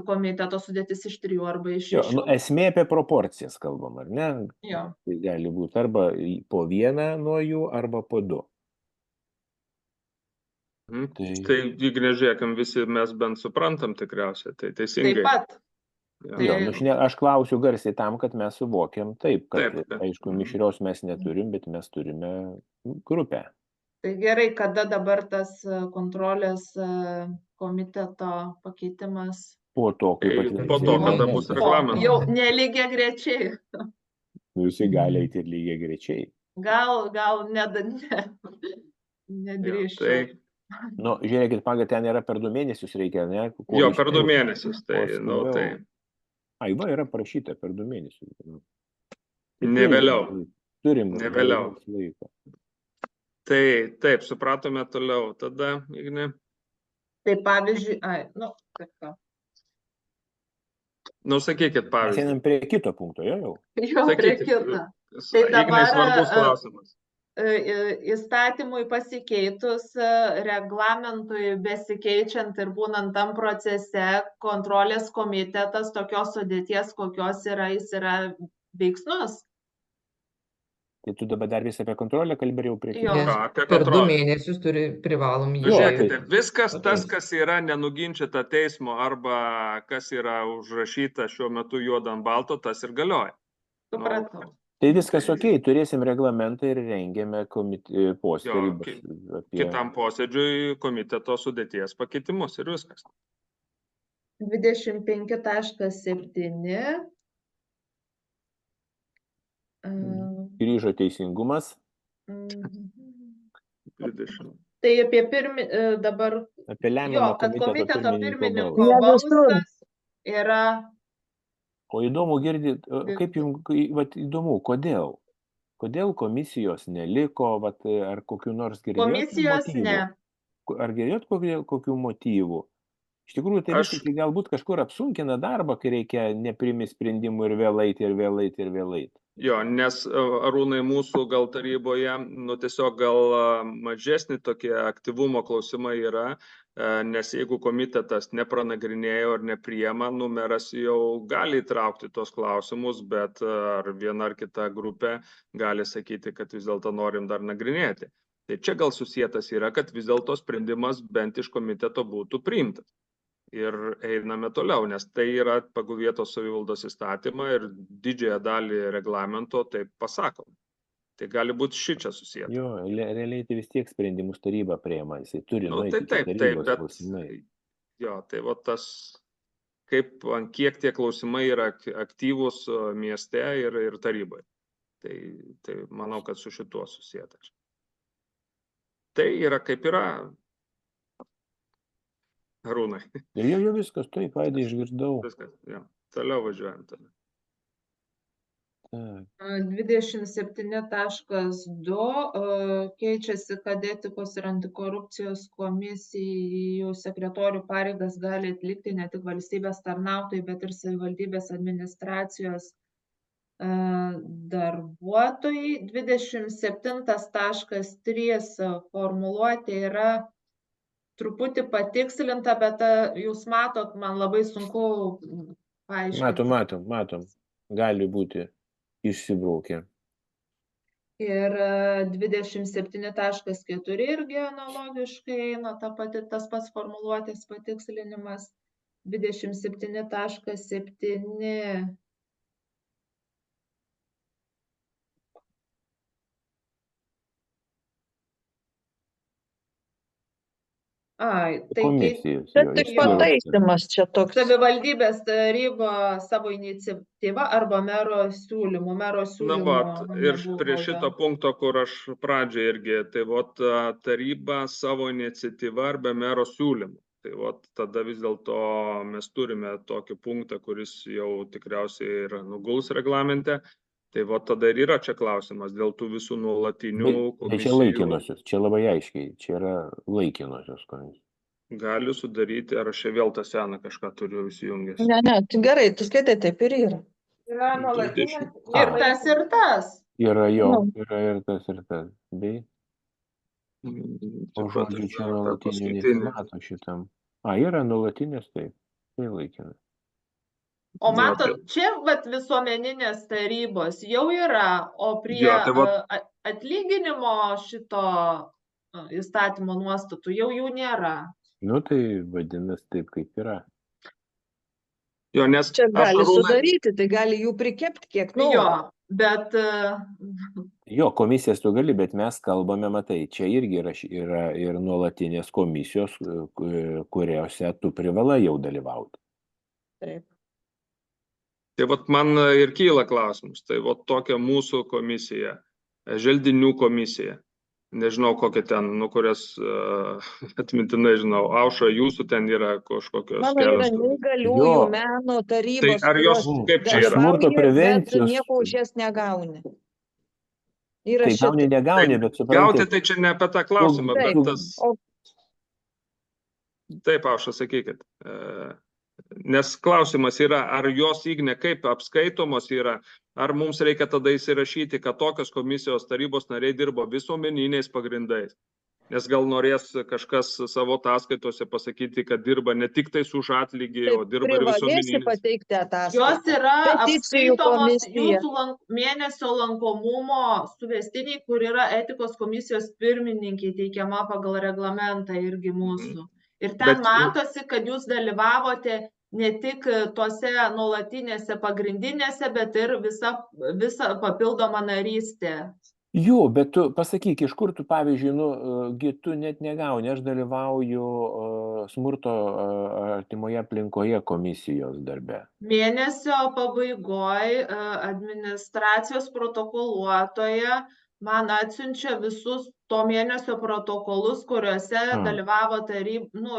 komiteto sudėtis iš 3 arba iš 6. Esmė apie proporcijas kalbam, ar ne? Jo. Tai gali būti arba po 1 nuo jų, arba po 2. Tai žiūrėkam, visi mes bent suprantam tikriausiai, tai teisingai. Taip pat. Aš klausiu garsiai tam, kad mes suvokiam taip, kad aišku, mišrios mes neturim, bet mes turime grupę. Tai gerai, kada dabar tas kontrolės komiteto pakeitimas? Po to, kada bus reglamentas. Jau nelygiai grečiai. Visi gali eiti ir lygiai grečiai. Gal nedrįščiau. Žiūrėkit, pagal ten yra per 2 mėnesius reikia, ne? Jo, per 2 mėnesius. Tai. Va, yra parašyta per 2 mėnesius. Ne vėliau. Turim Ne vėliau. laiko. Tai taip, supratome toliau. Tada, Ignė. Tai pavyzdžiui, Sakykit pavyzdį. Mes einam prie kito punkto, jau. Jo, prie kito. Tai Ignai svarbus klausimas. Įstatymui pasikeitus, reglamentui besikeičiant ir būnant tam procese, kontrolės komitetas tokios sudėties, kokios yra, jis yra veiksnus. Tai tu dabar dar vis apie kontrolę kalbė jau prie Jo. Per 2 mėnesius privalom jį. Žiūrėkite, viskas tas, kas yra nenuginčyta teismo arba kas yra užrašyta šiuo metu juodu ant balto, tas ir galioja. Supratau. Tai viskas okei, turėsim reglamentą ir rengiame posėdį. Kitam posėdžiui komiteto sudėties pakeitimus ir viskas. 25.7. Grįžo teisingumas. 20. Tai apie dabar, kad komiteto pirmininko balsas yra. O įdomu girdit, kaip jums, įdomu, kodėl? Kodėl komisijos neliko, ar kokių nors girdėjot Komisijos motyvų? ne. Ar girdėjot kokių motyvų? Iš tikrųjų, tai visiškai galbūt kažkur apsunkina darbą, kai reikia nepriimi sprendimų ir vėl eiti. Jo, nes Arūnai mūsų gal taryboje, tiesiog gal mažesni tokie aktyvumo klausimai yra, nes jeigu komitetas nepranagrinėjo ar nepriema, meras jau gali įtraukti tos klausimus, bet ar viena ar kita grupė gali sakyti, kad vis dėlto norim dar nagrinėti. Tai čia gal susietas yra, kad vis dėlto sprendimas bent iš komiteto būtų priimtas. Ir einame toliau, nes tai yra pagal vietos savivaldos įstatymą ir didžiąją dalį reglamento taip pasakom. Tai gali būti šičia susijęta. Jo, realiai tai vis tiek sprendimus taryba priima, jisai turi nueiti tarybos klausimai. Jo, tai tas, kiek tie klausimai yra aktyvūs mieste ir taryboje. Tai manau, kad su šituo susijęta. Tai yra kaip yra. Arūnai. Jau viskas, taip, Aidai, išgirdau. Viskas, jo. Toliau važiuojam tada. 27.2 keičiasi, kad etikos ir antikorupcijos komisijų sekretorių pareigas gali atlikti ne tik valstybės tarnautojai, bet ir savivaldybės administracijos darbuotojai. 27.3 formuluotė yra truputį patikslinta, bet jūs matot, man labai sunku paaiškinti. Matom. Gali būti išsibraukę. Ir 27.4 irgi analogiškai eina tas pats formuluotės patikslinimas. 27.7. Tai tik pataisymas čia toks. Savivaldybės taryba savo iniciatyva arba mero siūlymu. Ir prie šito punkto, kur aš pradžiai irgi, tai taryba savo iniciatyva arba mero siūlymu. Tai tada vis dėlto mes turime tokį punktą, kuris jau tikriausiai ir nuguls reglamente. Tai tada ir yra čia klausimas dėl tų visų nuolatinių komisijų. Čia laikinosios, čia labai aiškiai, čia yra laikinosios komisijos. Gali sudaryti, ar aš čia vėl tą seną kažką turiu įsijungęs. Ne, tai gerai, tu skaitai, taip ir yra. Yra nuolatinės ir tas ir tas. Yra ir tas ir tas. Bei? O žodžiu, čia nuolatinių nesimato šitam. Yra nuolatinės, taip. Tai laikinės. O matot, čia visuomeninės tarybos jau yra, o prie atlyginimo šito įstatymo nuostatų jau jų nėra. Tai vadinasi taip, kaip yra. Jo, nes čia gali sudaryti, tai gali jų prikepti kiek nori. Jo, bet... Jo, komisijas tu gali, bet mes kalbame, matai, čia irgi yra ir nuolatinės komisijos, kuriuose tu privalai jau dalyvauti. Taip. Tai man ir kyla klausimus. Tai tokia mūsų komisija, želdinių komisija. nežinau, kokie ten, kurias atmintinai žinau, Aušra, jūsų ten yra kažkokios Mano yra neįgaliųjų meno tarybos, tai ar jos kaip čia yra? Smurto prevencijos. Bet nieko už jas negauni. Tai negauni, bet suprantu. Gauti tai čia ne apie tą klausimą, bet tas... Taip, Aušra, sakykit. Nes klausimas yra, ar jos, Igne, kaip apskaitomos yra, ar mums reikia tada įsirašyti, kad tokios komisijos tarybos nariai dirbo visuomeniniais pagrindais. Nes gal norės kažkas savo ataskaitose pasakyti, kad dirba ne tik tai už atlygį, o dirba ir visuomeniniais. Pateikti ataskaitą. Jos yra apskaitomos jūsų mėnesio lankomumo suvestiniai, kur yra etikos komisijos pirmininkė teikiama pagal reglamentą irgi mūsų. Ir ten matosi, kad jūs dalyvavote ne tik tose nuolatinėse pagrindinėse, bet ir visa papildoma narystė. Jo, bet tu pasakyk, iš kur tu, pavyzdžiui, tu net negauni, aš dalyvauju smurto artimoje aplinkoje komisijos darbe. Mėnesio pabaigoje administracijos protokoluotoje man atsiunčia visus to mėnesio protokolus, kuriuose dalyvavo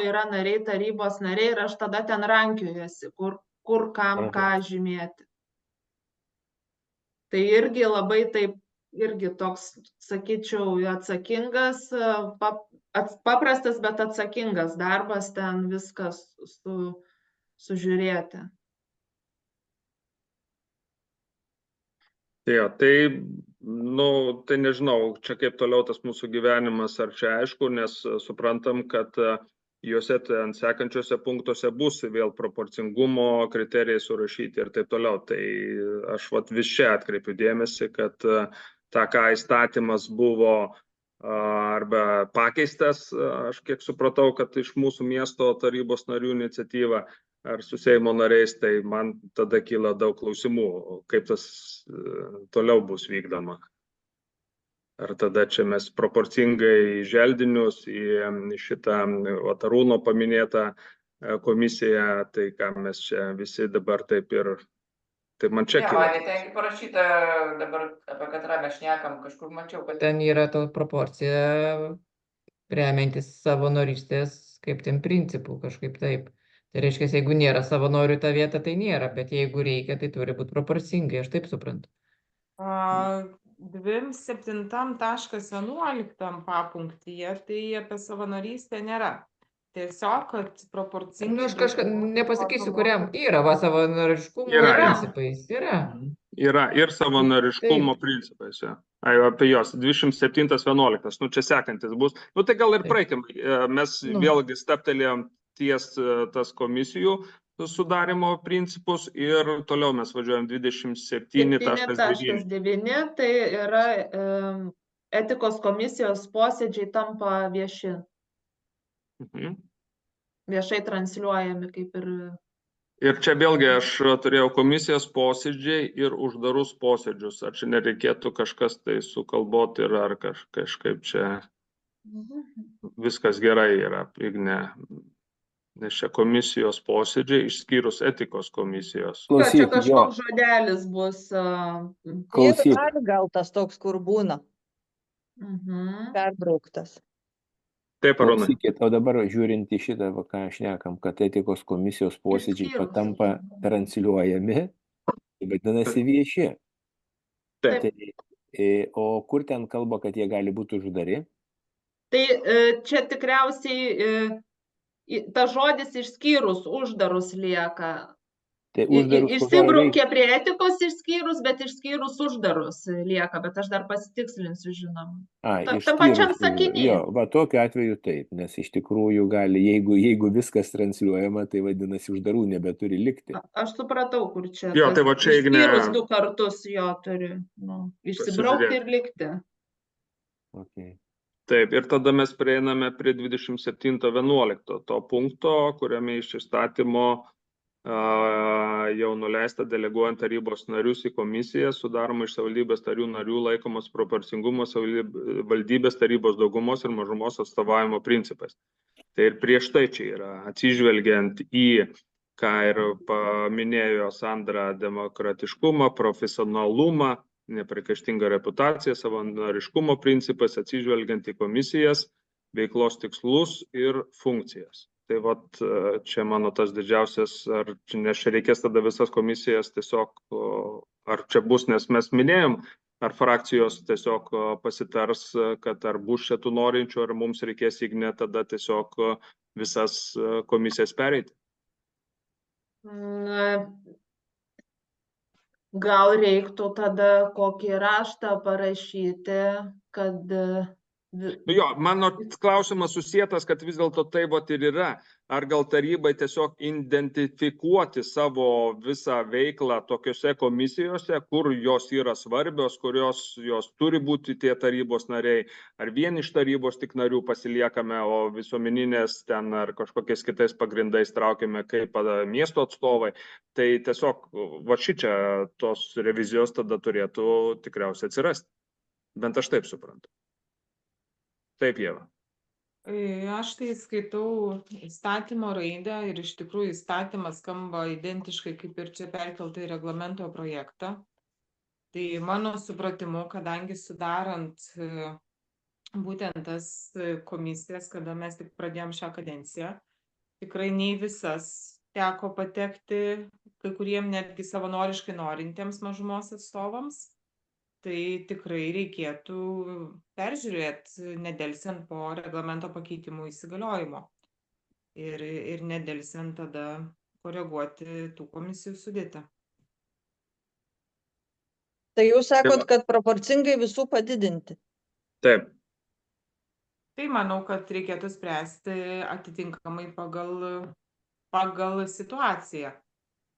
yra nariai, tarybos nariai, ir aš tada ten rankiojuosi, kur kam ką žymėti. Tai irgi labai taip, irgi toks, sakyčiau, atsakingas, paprastas, bet atsakingas darbas ten viskas sužiūrėti. Tai nežinau, čia kaip toliau tas mūsų gyvenimas, ar čia aišku, nes suprantam, kad juose ten sekančiuose punktuose bus vėl proporcingumo kriterijai surašyti ir taip toliau. Tai aš vis čia atkreipiu dėmesį, kad tą, ką įstatymas buvo arba pakeistas, aš kiek supratau, kad iš mūsų miesto tarybos narių iniciatyva, ar su Seimo nariais, tai man tada kyla daug klausimų, kaip tas toliau bus vykdoma. Ar tada čia mes proporcingai į želdinius, į šitą Arūno paminėtą komisiją, tai ką mes čia visi dabar taip ir... Tai man čia kyla. Ne, ten parašyta dabar, apie katrą mes šnekam, kažkur mačiau, kad ten yra ta proporcija remiantis savanorystės kaip ten principų kažkaip taip. Tai reiškia, jeigu nėra savanorių tą vietą, tai nėra, bet jeigu reikia, tai turi būti proporcingai, aš taip suprantu. 27.11 papunktyje, tai apie savanorystę nėra. Tiesiog, kad proporcingai... Aš kažką nepasakysiu, kuriam yra savanoriškumo principais. Yra ir savanoriškumo principais. Apie jos 27.11. Čia sekantis bus. Tai gal ir praeikim. Mes vėlgi staptelėjom ties tas komisijų sudarimo principus ir toliau mes važiuojam 27.9. Tai yra etikos komisijos posėdžiai tampa vieši. Viešai transliuojami kaip ir... Ir čia vėlgi aš turėjau komisijos posėdžiai ir uždarus posėdžius. Ar čia nereikėtų kažkas tai sukalboti ir ar kažkaip čia viskas gerai yra, Igne? Nes čia komisijos posėdžiai išskyrus etikos komisijos. Čia kažkoks žodelis bus. Gal tas toks, kur būna. Perbrauktas. Taip, Arūnai. O dabar žiūrint į šitą, ką šnekam, kad etikos komisijos posėdžiai patampa transliuojami, vadinasi vieši. Taip. O kur ten kalba, kad jie gali būti uždari? Tai čia tikriausiai tas žodis išskyrus uždarus lieka. Tai išsibraukė prie etikos išskyrus, bet išskyrus uždarus lieka, bet aš dar pasitikslinsiu, žinoma. Tam pačiam sakinyje. Jo, tokiu atveju taip, nes iš tikrųjų gali, jeigu viskas transliuojama, tai vadinasi uždarų nebeturi likti. Aš supratau, kur čia. Jo, tai va čia išskyrus 2 kartus jo turi išsibraukti ir likti. Okay. Taip, ir tada mes prieiname prie 27.11. to punkto, kuriame iš įstatymo jau nuleista deleguojant tarybos narius į komisiją, sudaroma iš savivaldybės narių laikomos proporcingumo savivaldybės tarybos daugumos ir mažumos atstovavimo principais. Tai ir prieš tai čia yra, atsižvelgiant į, ką ir paminėjo Sandra, demokratiškumą, profesionalumą, nepriekaištingą reputaciją, savanoriškumo principais, atsižvelgiant į komisijas, veiklos tikslus ir funkcijas. Tai vat čia mano tas didžiausias, nes čia reikės tada visas komisijas tiesiog, ar čia bus, nes mes minėjom, ar frakcijos tiesiog pasitars, kad ar bus čia tų norinčių, ar mums reikės Igne tada tiesiog visas komisijas pereiti. Gal reiktų tada kokį raštą parašyti, kad... Jo, mano klausimas susietas, kad vis dėlto tai vat ir yra. Ar gal tarybai tiesiog identifikuoti savo visą veiklą tokiuose komisijose, kur jos yra svarbios, kurios jos turi būti tie tarybos nariai, ar vien iš tarybos tik narių pasiliekame, o visuomeninės ten ar kažkokiais kitais pagrindais traukiame kaip miesto atstovai. Tai tiesiog va šičia tos revizijos tada turėtų tikriausiai atsirasti. Bent aš taip suprantu. Taip, Ieva. Aš tai skaitau įstatymo raidę ir iš tikrųjų įstatymas skamba identiškai kaip ir čia perkelta į reglamento projektą. Tai mano supratimu, kadangi sudarant būtent tas komisijas, kada mes tik pradėjom šią kadenciją, tikrai nei visas teko patekti, kai kuriem netgi savanoriškai norintiems mažumos atstovams. Tai tikrai reikėtų peržiūrėti nedelsiant po reglamento pakeitimų įsigaliojimo ir nedelsiant tada koreguoti tų komisijų sudėtį. Tai jūs sakot, kad proporcingai visų padidinti? Taip. Tai manau, kad reikėtų spręsti atitinkamai pagal situaciją.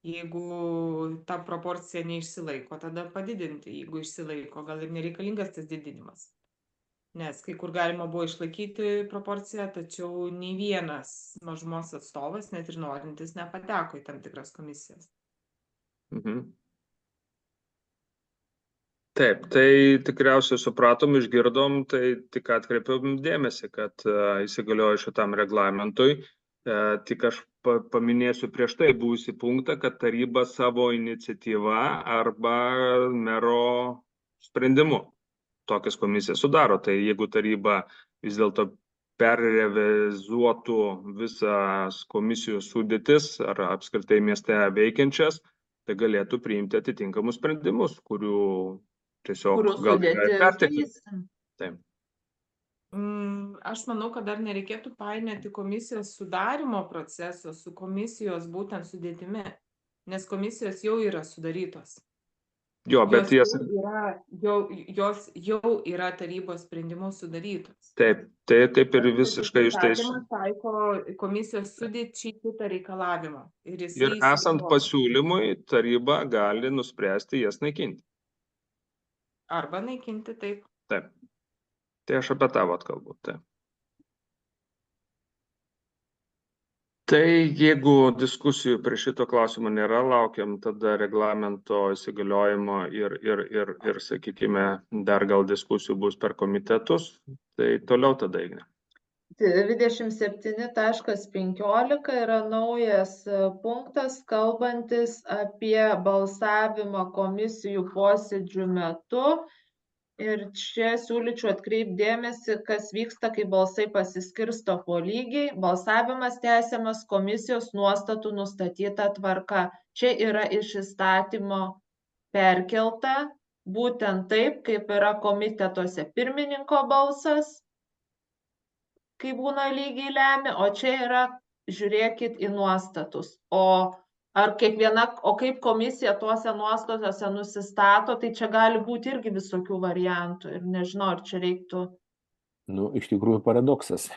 Jeigu ta proporcija neišsilaiko, tada padidinti. Jeigu išsilaiko, gal ir nereikalingas tas didinimas. Nes kai kur galima buvo išlaikyti proporciją, tačiau nei vienas mažumos atstovas, net ir norintis, nepateko į tam tikras komisijas. Taip, tai tikriausiai supratom, išgirdom, tai tik atkreipiam dėmesį, kad įsigaliojo šitam reglamentui. Tik aš paminėsiu prieš tai buvusį punktą, kad taryba savo iniciatyvą arba mero sprendimu tokias komisijas sudaro. Tai jeigu taryba vis dėlto perrevizuotų visas komisijų sudėtis ar apskritai mieste veikiančias, tai galėtų priimti atitinkamus sprendimus, kurių tiesiog gal pertekti. Taip. Aš manau, kad dar nereikėtų painioti komisijos sudarimo proceso su komisijos būtent sudėtimi, nes komisijos jau yra sudarytos. Jo, bet jos jau yra tarybos sprendimų sudarytos. Taip, taip ir visiškai ištais. Įstatymas taiko komisijos sudėčiai kitą reikalavimą. Ir esant pasiūlymui, taryba gali nuspręsti jas naikinti. Arba naikinti, taip. Taip. Tai aš apie tą kalbu. Tai jeigu diskusijų prie šito klausimo nėra, laukiam tada reglamento įsigaliojimo ir sakykime, dar gal diskusijų bus per komitetus, tai toliau tada Igne. 27.15 yra naujas punktas, kalbantis apie balsavimą komisijų posėdžių metu. Ir čia siūlyčiau atkreipti dėmesį, kas vyksta, kai balsai pasiskirsto po lygiai. Balsavimas tęsiamas komisijos nuostatų nustatyta tvarka. Čia yra iš įstatymo perkelta, būtent taip, kaip yra komitetuose pirmininko balsas, kai būna lygiai lemia, o čia yra, žiūrėkit į nuostatus. Ar kaip komisija tuose nuostatuose nusistato, tai čia gali būti irgi visokių variantų ir nežinau, ar čia reiktų. Iš tikrųjų paradoksas.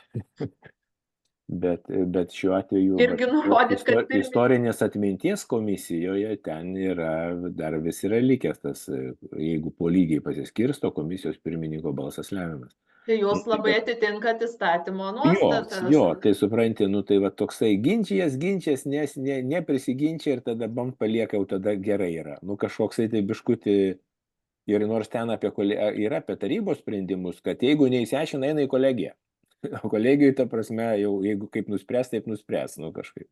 Bet šiuo atveju irgi nurodyt, kad istorinės atminties komisijoje ten yra, dar vis yra likęs tas, jeigu po lygiai pasiskirsto, komisijos pirmininko balsas lemiamas. Tai jūs labai atitinkat įstatymo nuostatas. Jo, tai supranti, tai va toksai ginčijas, nes neprisiginčia ir tada palieka, jau tada gerai yra. Kažkoksai tai biškutį, ir nors ten yra apie tarybos sprendimus, kad jeigu neįsiaiškina, eina į kolegiją. O kolegijai, ta prasme, jau jeigu kaip nuspręs, taip nuspręs, kažkaip.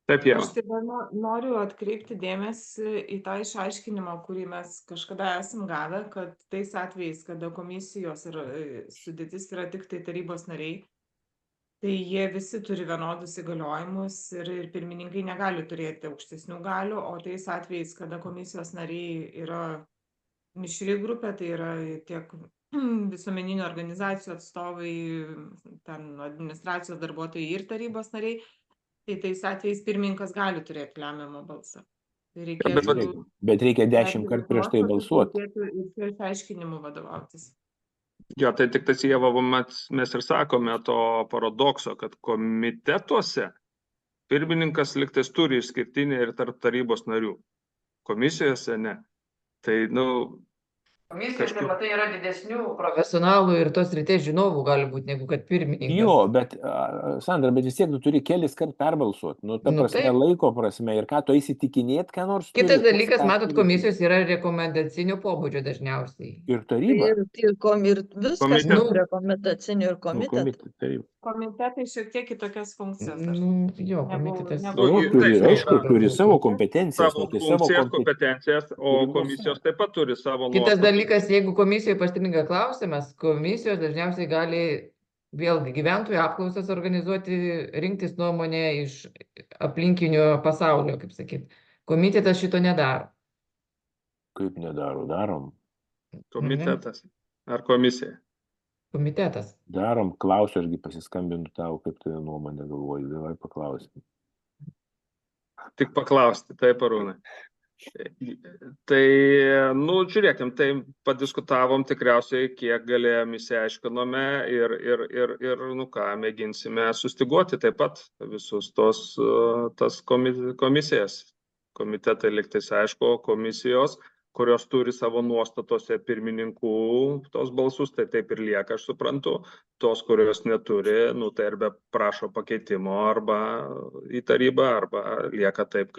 Taip, jau. Aš taip noriu atkreipti dėmesį į tą išaiškinimą, kurį mes kažkada esam gavę, kad tais atvejais, kada komisijos ir sudėtis yra tik tai tarybos nariai, tai jie visi turi vienodus įgaliojimus ir pirmininkai negali turėti aukštesnių galių, o tais atvejais, kada komisijos nariai yra mišri grupė, tai yra tiek visuomeninių organizacijų atstovai, ten administracijos darbuotojai ir tarybos nariai, tai tais atvejais pirmininkas gali turėti lemiamą balsą. Bet reikia 10 kartų prieš tai balsuoti. Ir čia išaiškinimu vadovautis. Jo, tai tik tas Ieva, mes ir sakome to paradokso, kad komitetuose pirmininkas liktais turi išskirtinį ir tarp tarybos narių. Komisijose ne. Tai, Komisijos, tai matai, yra didesnių profesionalų ir tos srities žinovų gali būti, negu kad pirmininkas. Jo, bet, Sandra, bet vis tiek tu turi kelis kart perbalsuoti. Ta prasme, laiko prasme, ir ką tu įsitikinėt, ką nors. Kitas dalykas, matot, komisijos yra rekomendacinio pobūdžio dažniausiai. Ir taryba. Ir viskas rekomendacinių ir komitetų. Komitetai šiek tiek kitokias funkcijas. Jo, komitetas. Turi savo kompetencijas. Savo kompetencijas, o komisijos taip pat turi savo nuostatas. Kitas dalykas, jeigu komisijoje pastringa klausimas, komisijos dažniausiai gali vėlgi gyventojų apklausas organizuoti, rinktis nuomonę iš aplinkinio pasaulio, kaip sakyt. Komitetas šito nedaro. Kaip nedaro? Darom. Komitetas ar komisija? Komitetas. Darom, klausiu, ašgi pasiskambinu tau, kaip tu nuomonę galvoji, davai paklausti. Tik paklausti, taip, Arūnai. Tai, žiūrėkim, tai padiskutavom tikriausiai, kiek galėjom išsiaiškinome ir mėginsime sustiguoti taip pat visus tas komisijas. Komitetai liktais aišku, komisijos, kurios turi savo nuostatose pirmininkų tos balsus, tai taip ir lieka, aš suprantu. Tos, kurios neturi, tai arba prašo pakeitimo arba į tarybą, arba lieka taip,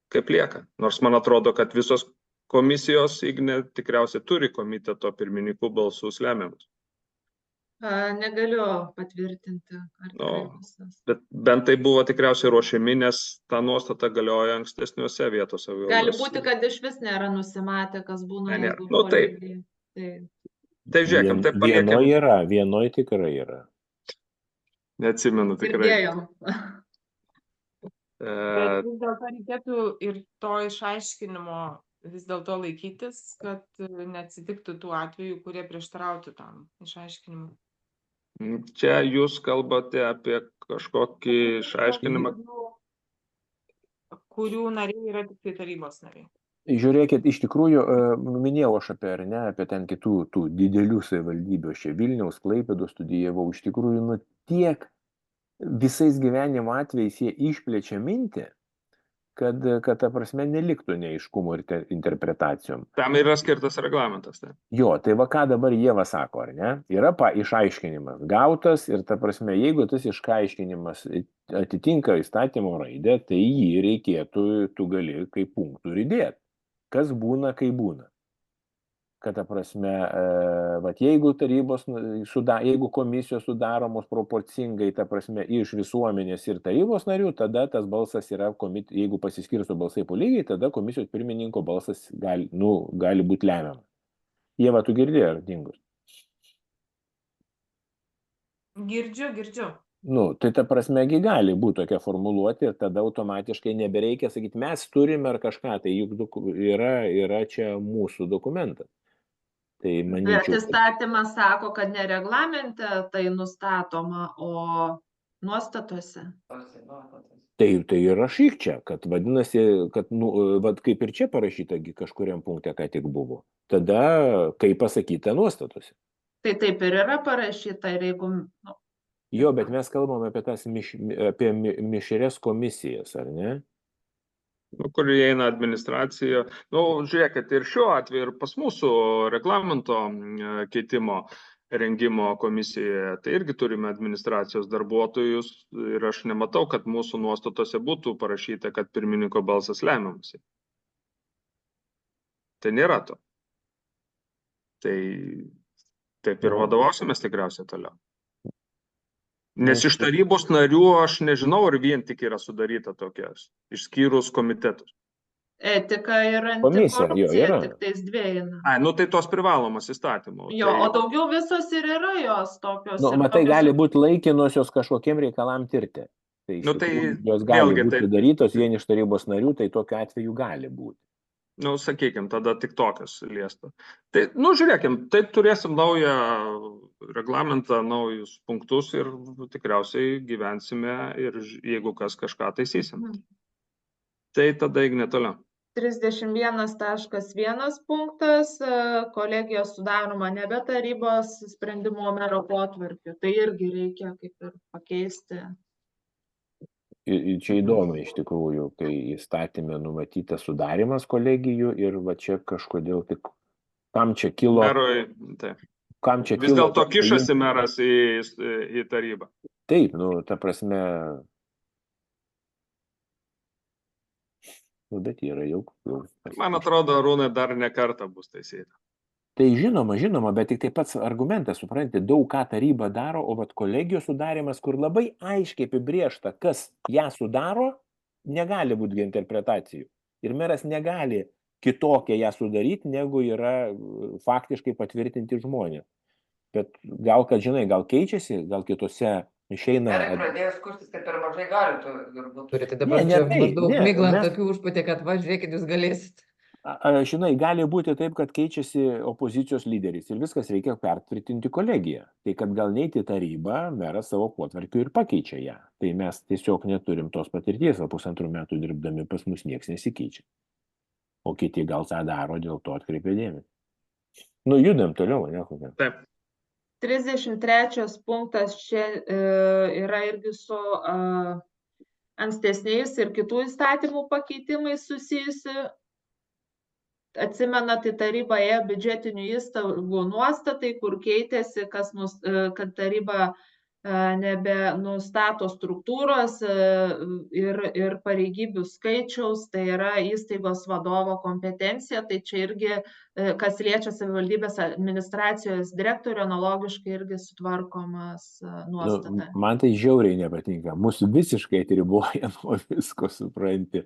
kaip lieka. Nors man atrodo, kad visos komisijos, Ignė, tikriausiai turi komiteto pirmininkų balsus lemiamus. Negaliu patvirtinti. Bet bent tai buvo tikriausiai ruošiami, nes ta nuostata galioja ankstesniuose vietose. Gali būti, kad iš vis nėra nusimatę, kas būna. Taip. Tai žiūrėkim, taip paliekam. Vienoj tikrai yra. Neatsimenu tikrai. Girdėjom. Bet vis dėlto reikėtų ir to išaiškinimo vis dėlto laikytis, kad neatsitiktų tų atvejų, kurie prieštarautų tam išaiškinimui. Čia jūs kalbate apie kažkokį išaiškinimą, kurių nariai yra tik tai tarybos nariai. Žiūrėkit, iš tikrųjų, minėjau aš apie ten kitų tų didelių savivaldybių, čia Vilniaus, Klaipėdos studijavau, iš tikrųjų, tiek visais gyvenimo atvejais jie išplečia mintį, kad ta prasme neliktų neaiškumo ir interpretacijom. Tam yra skirtas reglamentas. Tai. Jo, tai va ką dabar Ieva sako, ar ne? Yra išaiškinimas gautas ir ta prasme, jeigu tas išaiškinimas atitinka įstatymo raidę, tai jį reikėtų, tu gali kaip punktų įdėti. Kas būna, kai būna. Kad ta prasme, jeigu jeigu komisijos sudaromos proporcingai, ta prasme, iš visuomenės ir tarybos narių, tada tas balsas yra, jeigu pasiskirsto balsai po lygiai, tada komisijos pirmininko balsas gali būti lemiamas. Ieva, tu girdėjai ar dingus? Girdžiu. Tai ta prasme, gali būti tokia formuluotė ir tada automatiškai nebereikia sakyti, mes turime ar kažką, tai juk yra čia mūsų dokumentas. Bet įstatymas sako, kad ne reglamente tai nustatoma, o nuostatose. Tai rašyk čia, kad vadinasi, kad kaip ir čia parašyta kažkuriam punkte, ką tik buvo. Tada, kaip pasakyta nuostatose. Tai taip ir yra parašyta ir jeigu... Jo, bet mes kalbame apie mišrias komisijas, ar ne? Kur įeina administracija. Žiūrėkit, ir šiuo atveju, ir pas mūsų reglamento keitimo rengimo komisijoje, tai irgi turime administracijos darbuotojus ir aš nematau, kad mūsų nuostatose būtų parašyta, kad pirmininko balsas lemiamas. Tai nėra to. Tai taip ir vadovausimės tikriausiai toliau. Nes iš tarybos narių aš nežinau, ar vien tik yra sudaryta tokias, išskyrus komitetus. Etika ir Komisija, jo, antikorupcija, yra. tik tais dvi eina. Ai, nu tai tos privalomas įstatymų. Jo, o daugiau visos ir yra jos tokios. Nu, ir matai, tokios- gali būti laikinosios kažkokiem reikalam tirti. Tai, Nu, tai jos gali vėlgi, būti tai- sudarytos vien iš tarybos narių, tai tokiu atveju gali būti. Nu, sakykime, tada tik tokios liesta. Tai, nu, žiūrėkim, tai turėsim naują reglamentą, naujus punktus ir tikriausiai gyvensime ir jeigu kas kažką taisysim. Tai tada Ignė toliau. 31.1 punktas, kolegijos sudaroma nebe tarybos sprendimo mero potvarkiu. Tai irgi reikia kaip ir pakeisti. Čia įdomu iš tikrųjų, kai įstatymė numatytas sudarimas kolegijų ir va čia kažkodėl tik, kam čia kilo... Merui, tai. Kam čia Vis kilo... dėlto kišasi meras į tarybą. Taip, nu, ta prasme... Nu, bet yra jau... Man atrodo, Arūnai dar ne kartą bus taisyta. Tai žinoma, bet tik taip pats argumentas, supranti, daug ką taryba daro, o vat kolegijos sudarimas, kur labai aiškiai apibriešta, kas ją sudaro, negali būti interpretacijų. Ir meras negali kitokią ją sudaryti, negu yra faktiškai patvirtinti žmonės. Bet gal, kad žinai, gal keičiasi, gal kitose išeina... Merai pradėjus kurtis, kad per mažai galių turite. Dabar čia maždaug miglant tokių užputė, kad va, žiūrėkit, jūs galėsit. Žinai, gali būti taip, kad keičiasi opozicijos lyderis ir viskas reikia pertvirtinti kolegiją. Tai kad gal neiti tarybą, meras savo potvarkiu ir pakeičia ją. Tai mes tiesiog neturim tos patirties, o 1,5 metų dirbdami pas mus nieks nesikeičia. O kiti gal tą daro, dėl to atkreipia dėmesį. Nu, judam toliau, ne kokia. Taip. 33 punktas čia yra irgi su ankstesniais ir kitų įstatymų pakeitimais susijusi. Atsimenat, į tarybą ėjo biudžetinių įstaigų nuostatai, kur keitėsi, kad taryba nebenustato struktūros ir pareigybių skaičiaus, tai yra įstaigos vadovo kompetencija, tai čia irgi, kas liečia savivaldybės administracijos direktorių, analogiškai irgi sutvarkomas nuostata. Man tai žiauriai nepatinka, mūsų visiškai atriboja nuo visko, supranti.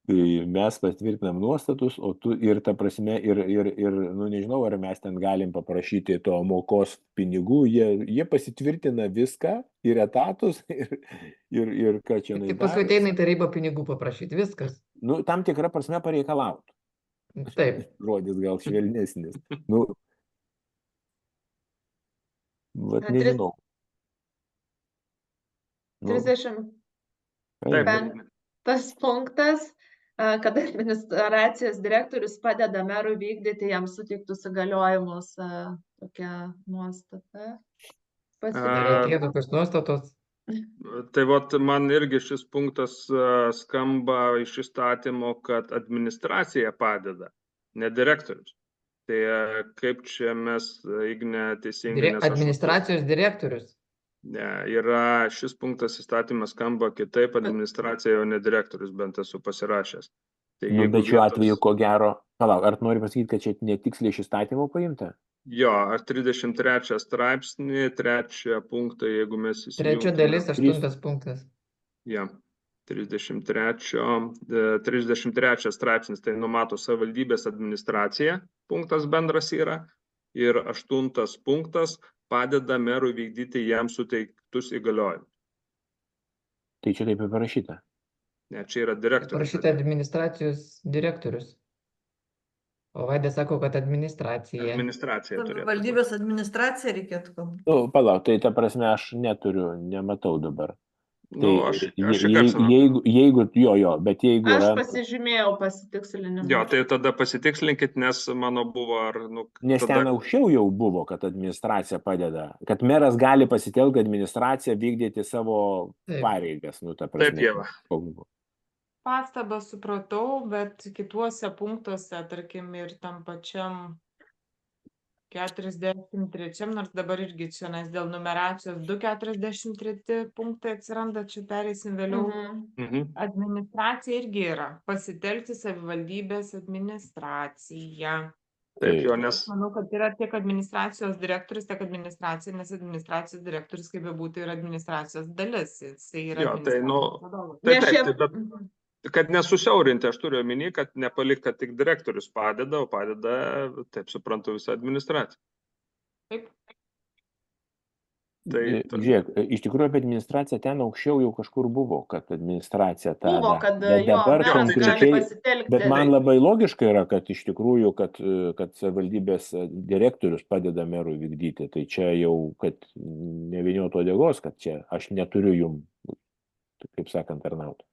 Tai mes patvirtinam nuostatus, o tu ir ta prasme, nu nežinau, ar mes ten galim paprašyti to mokos pinigų, jie pasitvirtina viską ir etatus ir ką čia Tai paskui ateina į tarybą pinigų paprašyti, viskas. Nu, tam tikrą prasme pareikalautų. Taip. Žodis gal švelnesnis. Nu, vat nežinau. 35 punktas, kad administracijos direktorius padeda merui vykdyti jam suteiktus įgaliojimus, tokia nuostata. Reikėtų tokios nuostatos. Tai vat man irgi šis punktas skamba iš įstatymo, kad administracija padeda, ne direktorius. Tai kaip čia mes, Igne, teisingai... Administracijos direktorius. Ne, yra šis punktas įstatymas skamba kitaip, administracija, o ne direktorius, bent esu pasirašęs. Tai nu, bet šiuo atveju, ko gero, palauk, ar nori pasakyti, kad čia netiksliai iš įstatymo paimta? Jo, ar 33 straipsnį, 3 punktą, jeigu mes įsijungtume. 3 dalis, 8 punktas. Jo, 33 straipsnis, tai numato savivaldybės administracija, punktas bendras yra, ir 8 punktas padeda merui vykdyti jam suteiktus įgaliojimus. Tai čia taip ir parašyta? Ne, čia yra direktorius. Parašyta administracijos direktorius. O Vaidas sako, kad administracija. Administracija turėtų. Valdybės administracija reikėtų kalbėti. Nu, palauk, tai ta prasme aš nematau dabar. Tai Nu, jeigu, bet jeigu... Aš pasižymėjau pasitikslinimą. Jo, tai tada pasitikslinkit, nes mano buvo ar... Nu, nes ten aukščiau jau buvo, kad administracija padeda, kad meras gali pasitelkti administraciją vykdyti savo pareigas. Nu, ta prasme. Taip, Ieva. Pastabą supratau, bet kituose punktuose, tarkim, ir tam pačiam 43, nors dabar irgi čia, nes dėl numeracijos 243 punktai atsiranda, čia pereisim vėliau. Administracija irgi yra pasitelkti savivaldybės administraciją. Taip, jo, nes... Manau, kad yra tiek administracijos direktorius, tiek administracija, nes administracijos direktorius, kaip bebūtų, yra administracijos dalis. Jisai yra administracijos vadovas. Bet kad nesusiaurinti, aš turiu omeny, kad nepalikti, kad tik direktorius padeda, o padeda, taip suprantu, visą administraciją. Taip. Žiūrėk, iš tikrųjų apie administraciją ten aukščiau jau kažkur buvo, kad administracija tą buvo, kad bet dabar konkrečiai, bet man labai logiška yra, kad iš tikrųjų, kad savivaldybės direktorius padeda merui vykdyti, tai čia jau, kad neviniotų uodegos, kad čia aš neturiu jum, kaip sakant, tarnauti.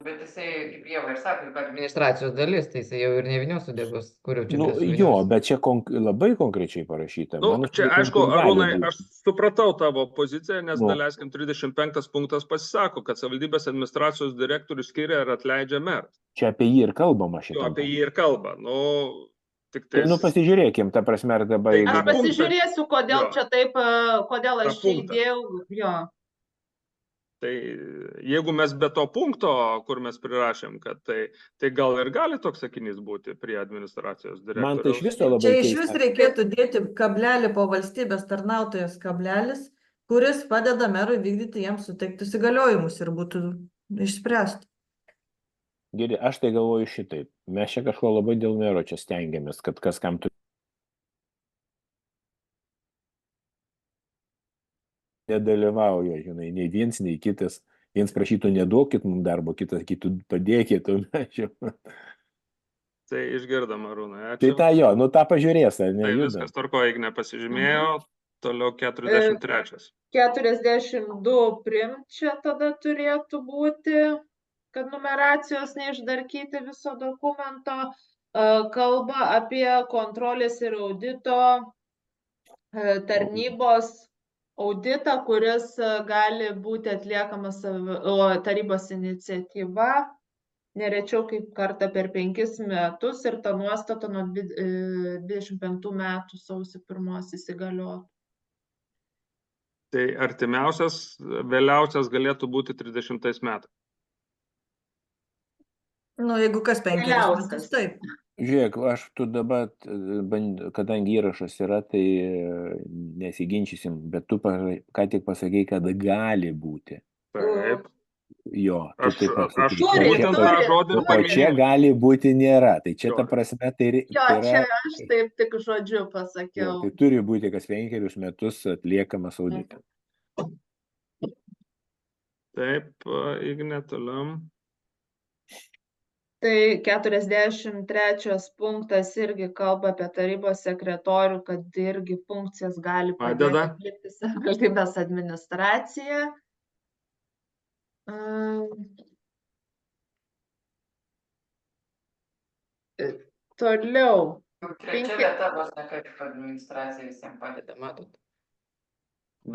Bet jisai, kaip Ieva ir sakė, kad administracijos dalis, tai jisai jau ir nevinios uodegos, kurių čia jo, bet čia labai konkrečiai parašyta. Čia, aišku, Arūnai, aš supratau tavo poziciją, nes daleiskim 35 punktas pasisako, kad savivaldybės administracijos direktorius skiria ir atleidžia meras. Čia apie jį ir kalbama šitą. Jo, apie jį ir kalba. Pasižiūrėkim, ta prasme, ar dabar... Aš pasižiūrėsiu, kodėl čia taip, kodėl aš čia įdėjau, jo. Tai jeigu mes be to punkto, kur mes prirašėm, kad tai gal ir gali toks sakinys būti prie administracijos direktoriaus. Man tai iš viso labai keista. Čia iš vis reikėtų dėti kablelį po valstybės tarnautojas kablelis, kuris padeda merui vykdyti jiems suteiktus įgaliojimus ir būtų išspręsti. Gerai, aš tai galvoju šitaip. Mes čia kažko labai dėl mero čia stengiamės, kad kas kam turi. Nedalyvauja, žinai, nei viens, nei kitas. Viens prašytų neduokit mums darbo, kitas kitų padėkit. Tai išgirdom, Arūnai. Ačiū. Tai tą jo, tą pažiūrės, ar ne? Tai viskas tvarkoja, Ignė pasižymėjo. Toliau 43. 42 primt čia tada turėtų būti, kad numeracijos neišdarkyti viso dokumento. Kalba apie kontrolės ir audito tarnybos auditą, kuris gali būti atliekamas tarybos iniciatyva, nerečiau kaip kartą per 5 metus ir ta nuostata nuo 25 metų sausio 1 įsigaliotų. Tai artimiausias, vėliausias galėtų būti 30 metais. Jeigu kas 5 metus, taip. Žiūrėk, aš tu dabar, kadangi įrašas yra, tai nesiginčysim, bet tu ką tik pasakei, kad gali būti. Taip. Jo, aš būtent tą žodį paminėjau. O čia gali būti nėra, tai čia ta prasme tai yra... Jo, čia aš taip tik žodžiu pasakiau. Tai turi būti kas 5 metus atliekamas auditas. Taip, Ignė, toliau. Tai 43 punktas irgi kalba apie tarybos sekretorių, kad irgi funkcijas gali padėti atlikti savivaldybės administracija. Toliau. Trečia vieta vos ne kaip administracija visiems padeda, matot.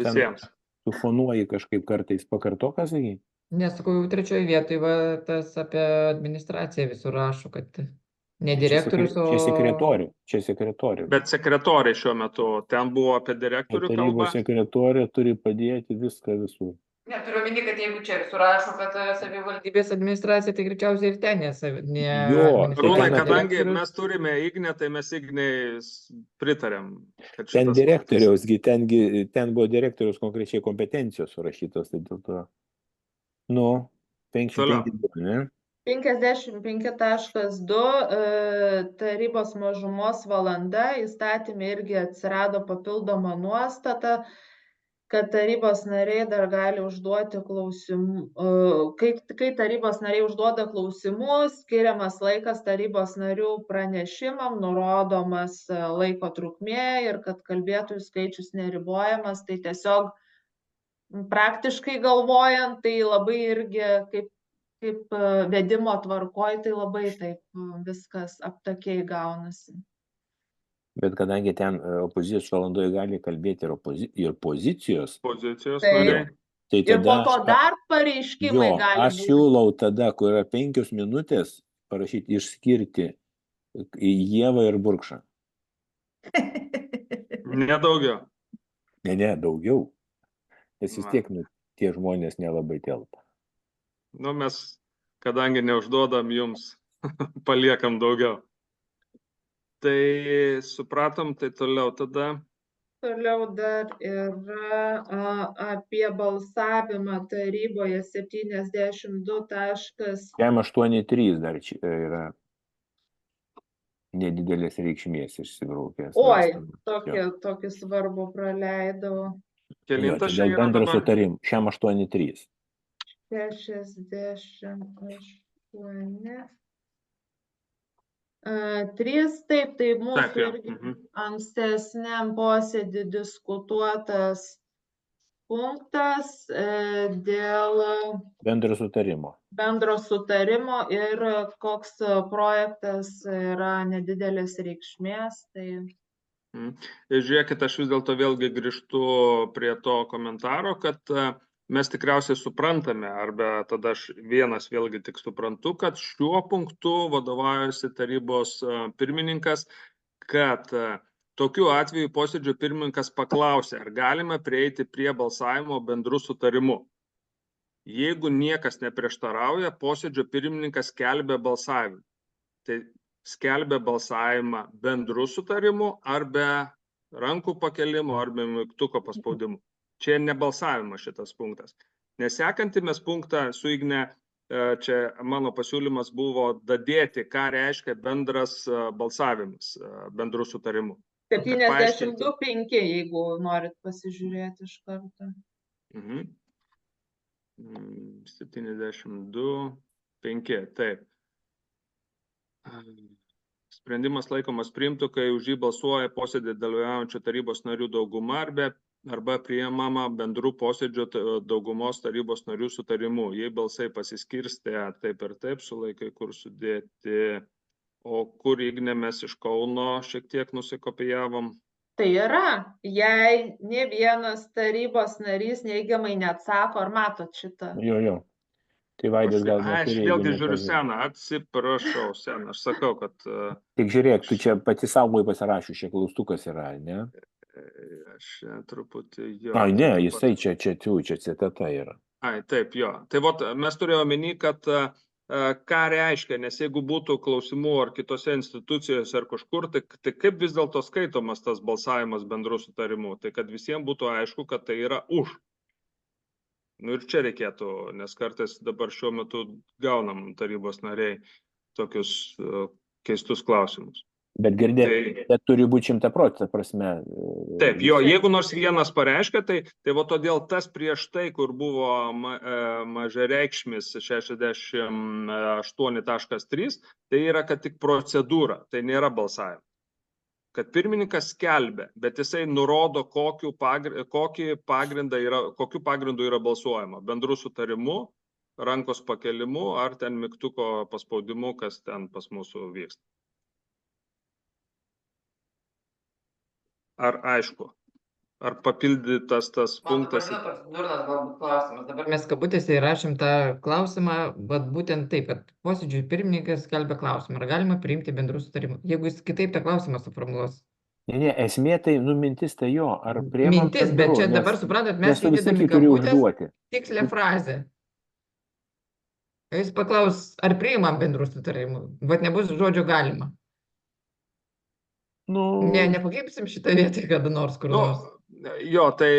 Visiems. Tu fonuoji kažkaip kartais pakarto, ką sakai? Nesakau, jau 3 vietoj tas apie administraciją visur rašo, kad ne direktorius, o... Čia sekretorių. Bet sekretoriai šiuo metu, ten buvo apie direktorių kalbą. Tarybos sekretorė turi padėti viską visur. Neturiu omeny, kad jeigu čia visur rašo, kad savivaldybės administracija, tai greičiausiai ir ten ne... Rūnai, kadangi mes turime Ignę, tai mes Ignei pritarėm. Ten direktoriaus, ten buvo direktoriaus konkrečiai kompetencijos surašytos, tai dėl to... 55, ne? 55.2 tarybos mažumos valanda, įstatymė irgi atsirado papildoma nuostata, kad tarybos nariai dar gali užduoti klausimų. Kai tarybos nariai užduoda klausimus, skiriamas laikas tarybos narių pranešimam, nurodomas laiko trukmė ir kad kalbėtojų skaičius neribojamas, tai tiesiog praktiškai galvojant, tai labai irgi kaip vedimo tvarkoj, tai labai taip viskas aptakiai gaunasi. Bet kadangi ten opozicijos valandoje gali kalbėti ir pozicijos nariai. Tai ir po to dar pareiškimai gali būti. Aš siūlau tada, kur yra 5 minutės, parašyti, išskirti Ievą ir Burkšą. Nedaugiau. Ne, daugiau. Nes vis tiek tie žmonės nelabai telpa. Mes, kadangi neužduodam jums, paliekam daugiau. Tai supratom, tai toliau tada. Toliau dar yra apie balsavimą taryboje 72. Jam 8.3 dar yra nedidelės reikšmės išsibraukęs. Oi, tokį svarbų praleidau. Kelintas čia dėl yra bendro dabar? sutarimų. Šiam 8.3. 68. 3, taip, tai mūsų irgi ankstesniam posėdį diskutuotas punktas dėl bendro sutarimo ir koks projektas yra nedidelės reikšmės. Tai... Žiūrėkit, aš vis dėlto vėlgi grįžtu prie to komentaro, kad mes tikriausiai suprantame, arba tada aš vienas vėlgi tik suprantu, kad šiuo punktu vadovaujasi tarybos pirmininkas, kad tokiu atveju posėdžio pirmininkas paklausė, ar galime prieiti prie balsavimo bendru sutarimu. Jeigu niekas neprieštarauja, posėdžio pirmininkas skelbia balsavimą. Tai skelbia balsavimą bendru sutarimu ar be rankų pakelimo, ar be mygtuko paspaudimų. Čia ne balsavimas šitas punktas. Nesekantį mes punktą su Igne, čia mano pasiūlymas buvo dadėti, ką reiškia bendras balsavimas bendru sutarimu. 72.5, jeigu norit pasižiūrėti iš karto. 72.5, taip. Sprendimas laikomas priimtu, kai už jį balsuoja posėdį dalyvaujančių tarybos narių dauguma arba priimama bendrų posėdžio daugumos tarybos narių sutarimu. Jei balsai pasiskirstė taip ir taip, sulaikai kur sudėti. O kur Igne mes iš Kauno šiek tiek nusikopijavom? Tai yra, jei ne vienas tarybos narys neigiamai neatsako, ar matot šitą? Jo. Tai Vaidas gal neturi. Aš vėlgi žiūriu Seną, atsiprašau, Seną, aš sakau, kad... Tik žiūrėk, tu čia pati saugai pasirašius, čia klaustukas yra, ne? Aš truputį jo... Ai, ne, jisai čia citata yra. Ai, taip, jo. Tai vat, mes turėjome omeny, kad ką reiškia, nes jeigu būtų klausimų ar kitose institucijose ar kažkur, tai kaip vis dėlto skaitomas tas balsavimas bendru sutarimu, tai kad visiems būtų aišku, kad tai yra už. Nu ir čia reikėtų, nes kartais dabar šiuo metu gaunam tarybos nariai tokius keistus klausimus. Bet girdėt, tai turi būti 100% prasme. Taip, jo, jeigu nors vienas pareiškia, tai va todėl tas prieš tai, kur buvo mažareikšmis 68.3, tai yra, kad tik procedūra, tai nėra balsavimas. Kad pirmininkas skelbia, bet jisai nurodo, kokiu pagrindu yra balsuojama. Bendru sutarimu, rankos pakelimu ar ten mygtuko paspaudimu, kas ten pas mūsų vyksta. Ar aišku? Ar papildytas tas punktas? Durnas galbūt klausimas. Dabar mes kabutėse įrašėm tą klausimą, bet būtent taip, kad posėdžių pirmininkas skelbia klausimą, ar galima priimti bendrų sutarimų. Jeigu jis kitaip tą klausimą suformuluos. Ne, esmė tai, mintis tai jo, ar priimam mintis, bet čia dabar suprantat, mes įdedami kabutės tikslę frazę. Jis paklaus, ar priimam bendrų sutarimų, bet nebus žodžio galima. Ne, nepakrypsim šitą vietą kada nors kur nors. Jo, tai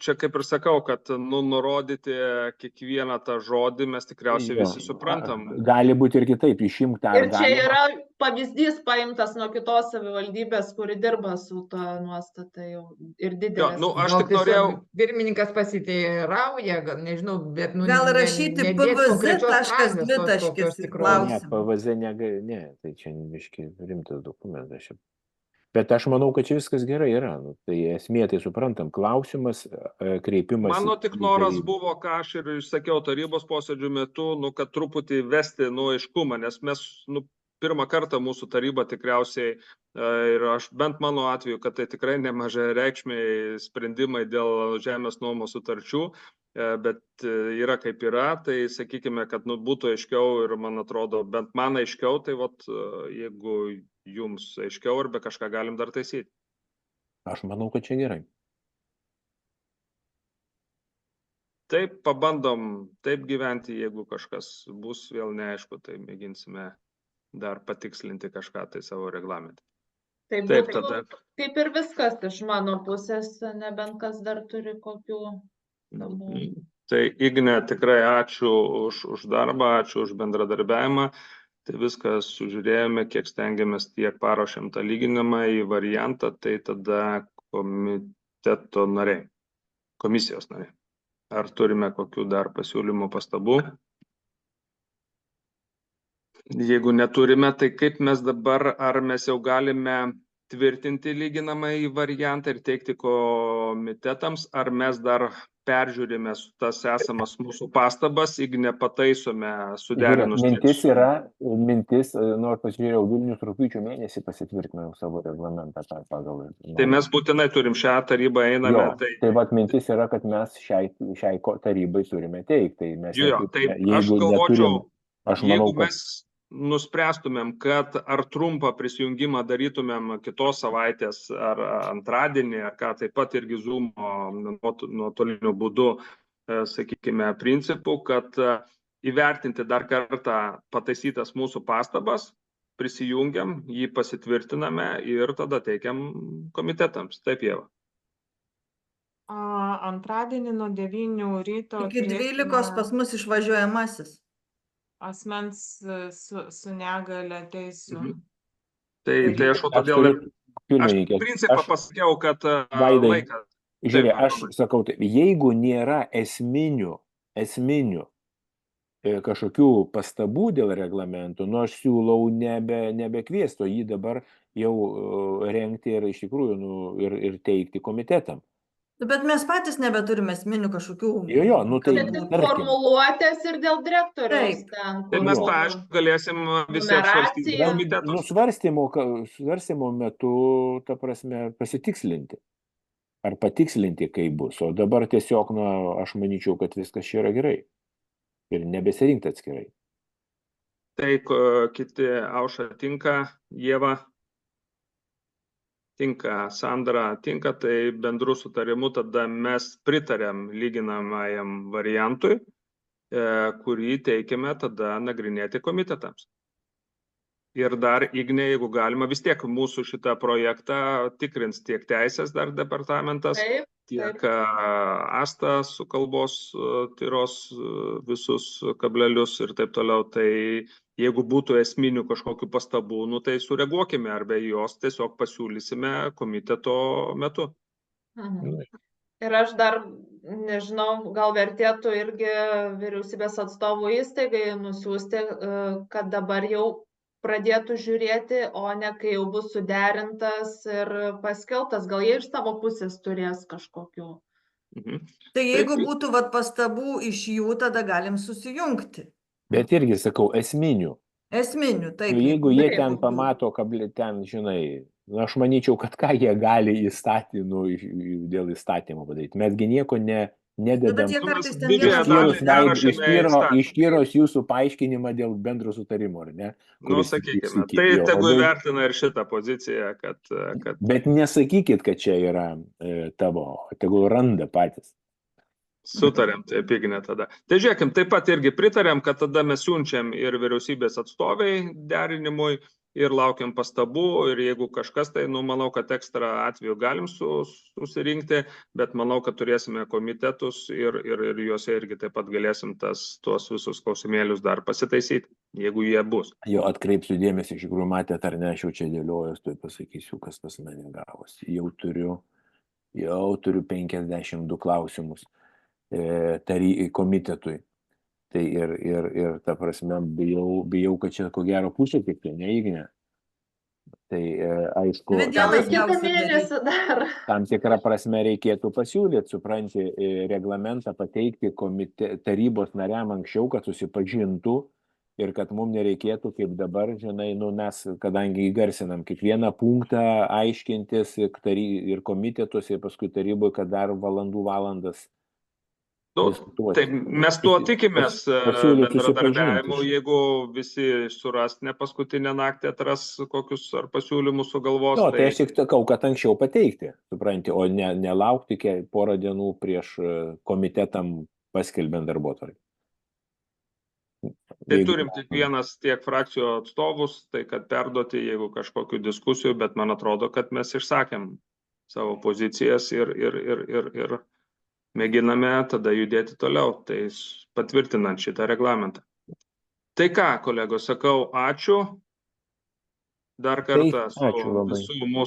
čia kaip ir sakau, kad nurodyti kiekvieną tą žodį mes tikriausiai visi suprantam. Gali būti ir kitaip, išimta. Ir čia yra pavyzdys paimtas nuo kitos savivaldybės, kuri dirba su to nuostata jau ir didelės. Aš tik norėjau... Pirmininkas pasiteirauja, nežinau, bet... Gal rašyti PVZ.2 klausimą. Ne, PVZ ne, tai čia biškai rimtas dokumentas. Bet aš manau, kad čia viskas gerai yra. Tai esmė, tai suprantam, klausimas, kreipimas. Mano tik noras buvo, ką aš ir išsakiau tarybos posėdžių metu, kad truputį vesti aiškumą, nes mes pirmą kartą mūsų taryba tikriausiai, ir aš bent mano atveju, kad tai tikrai nemažai reikšmiai sprendimai dėl žemės nuomos sutarčių, bet yra kaip yra, tai sakykime, kad būtų aiškiau ir man atrodo, bent man aiškiau, tai jeigu jums aiškiau arba kažką galim dar taisyti. Aš manau, kad čia gerai. Taip, pabandom taip gyventi, jeigu kažkas bus vėl neaišku, tai mėginsime dar patikslinti kažką tai savo reglamente. Tai Taip, būtų tada. kaip ir viskas iš mano pusės, nebent kas dar turi kokių pastabų. Tai Igne, tikrai ačiū už darbą, ačiū už bendradarbiavimą. Tai viską sužiūrėjome, kiek stengiamės, tiek paruošėm tą lyginamą į variantą, tai tada komiteto nariai, komisijos nariai. Ar turime kokių dar pasiūlymų, pastabų? Jeigu neturime, tai kaip mes dabar, ar mes jau galime tvirtinti lyginamąjį variantą ir teikti komitetams, ar mes dar peržiūrime tas esamas mūsų pastabas, jeigu nepataisome suderinus. Mintis, nors pasižiūrėjau, Vilnius rugpjūčio mėnesį pasitvirtino savo reglamentą pagal. Tai mes būtinai turim šią tarybą einame. Tai vat mintis yra, kad mes šiai tarybai turime teikti. Aš galvočiau, jeigu mes nuspręstumėm, kad ar trumpą prisijungimą darytumėm kitos savaitės ar antradienį, ar ką, taip pat irgi Zoomo nuotoliniu būdu, sakykime, principų, kad įvertinti dar kartą pataisytas mūsų pastabas, prisijungiam, jį pasitvirtiname ir tada teikiam komitetams. Taip, Ieva. Antradienį nuo 9 ryto. Iki 12 pas mus išvažiuojamasis. Asmens su negale teisių. Tai aš todėl principą pasakiau, kad laikas. Žiūrėk, aš sakau, jeigu nėra esminių kažkokių pastabų dėl reglamento, nu aš siūlau nebekviesto jį dabar jau rengti ir iš tikrųjų ir teikti komitetam. Bet mes patys nebeturime esminių kažkokių... Tai formuluotės ir dėl direktoriaus. Tai mes aišku galėsim visi apsvarstyti komitetus. Svarstymo metu, ta prasme, pasitikslinti. Ar patikslinti, kaip bus. O dabar tiesiog, aš manyčiau, kad viskas čia yra gerai. Ir nebesirinkti atskirai. Tai kiti, Aušra tinka, Ieva tinka, Sandra tinka, tai bendru sutarimu tada mes pritarėm lyginamajam variantui, kurį teikiame tada nagrinėti komitetams. Ir dar, Igne, jeigu galima, vis tiek mūsų šitą projektą tikrins tiek teisės dar departamentas, tiek Asta su kalbos tyros visus kablelius ir taip toliau. Tai jeigu būtų esminių kažkokių pastabų, tai sureaguokime arba jos tiesiog pasiūlysime komiteto metu. Ir aš dar, nežinau, gal vertėtų irgi vyriausybės atstovų įstaigai nusiųsti, kad dabar jau pradėtų žiūrėti, o ne kai jau bus suderintas ir paskelbtas. Gal jie iš savo pusės turės kažkokių. Tai jeigu būtų pastabų iš jų, tada galim susijungti. Bet irgi sakau, esminių. Esminių, taip. Jeigu jie ten pamato, ten, žinai, aš manyčiau, kad ką jie gali dėl įstatymų padaryti. Mesgi nieko nededam. Išskyrus jūsų paaiškinimą dėl bendro sutarimo, ar ne? Sakykime, tai tegu įvertina ir šitą poziciją, kad... Bet nesakykit, kad čia yra tavo, tegu randa patys. Sutarėm, taip, Igne, tada. Tai žiūrėkim, taip pat irgi pritarėm, kad tada mes siunčiam ir vyriausybės atstoviai derinimui ir laukiam pastabų, ir jeigu kažkas, tai, manau, kad ekstra atveju galim susirinkti, bet manau, kad turėsime komitetus ir juose irgi taip pat galėsim tuos visus klausimėlius dar pasitaisyti, jeigu jie bus. Jo, atkreipsiu dėmesį, iš tikrųjų matėt, ar ne, aš jau čia dėliojus, tai pasakysiu, kas pas mane gavosi. Jau turiu 52 klausimus komitetui. Tai ir ta prasme, bijau, kad čia ko gero pusė tik tai, Igne. Tai aišku, tam tikrą prasme reikėtų pasiūlyti, supranti, reglamentą pateikti tarybos nariam anksčiau, kad susipažintų ir kad mums nereikėtų, kaip dabar, žinai, mes, kadangi įgarsinam kiekvieną punktą aiškintis ir komitetus, ir paskui taryboje, kad dar valandas. Tai mes tuo tikimės bendradarbiavimu, jeigu visi suras ne paskutinę naktį atras kokius ar pasiūlymus sugalvos. Tai aš tik sakau, kad anksčiau pateikti, supranti, o nelaukti porą dienų prieš komitetam paskelbiant darbotvarkę. Tai turim kiekvienas tiek frakcijų atstovus, tai kad perduoti, jeigu kažkokių diskusijų, bet man atrodo, kad mes išsakėm savo pozicijas ir mėginame tada judėti toliau, tai patvirtinant šitą reglamentą. Tai ką, kolegos, sakau, ačiū dar kartą su visų mūsų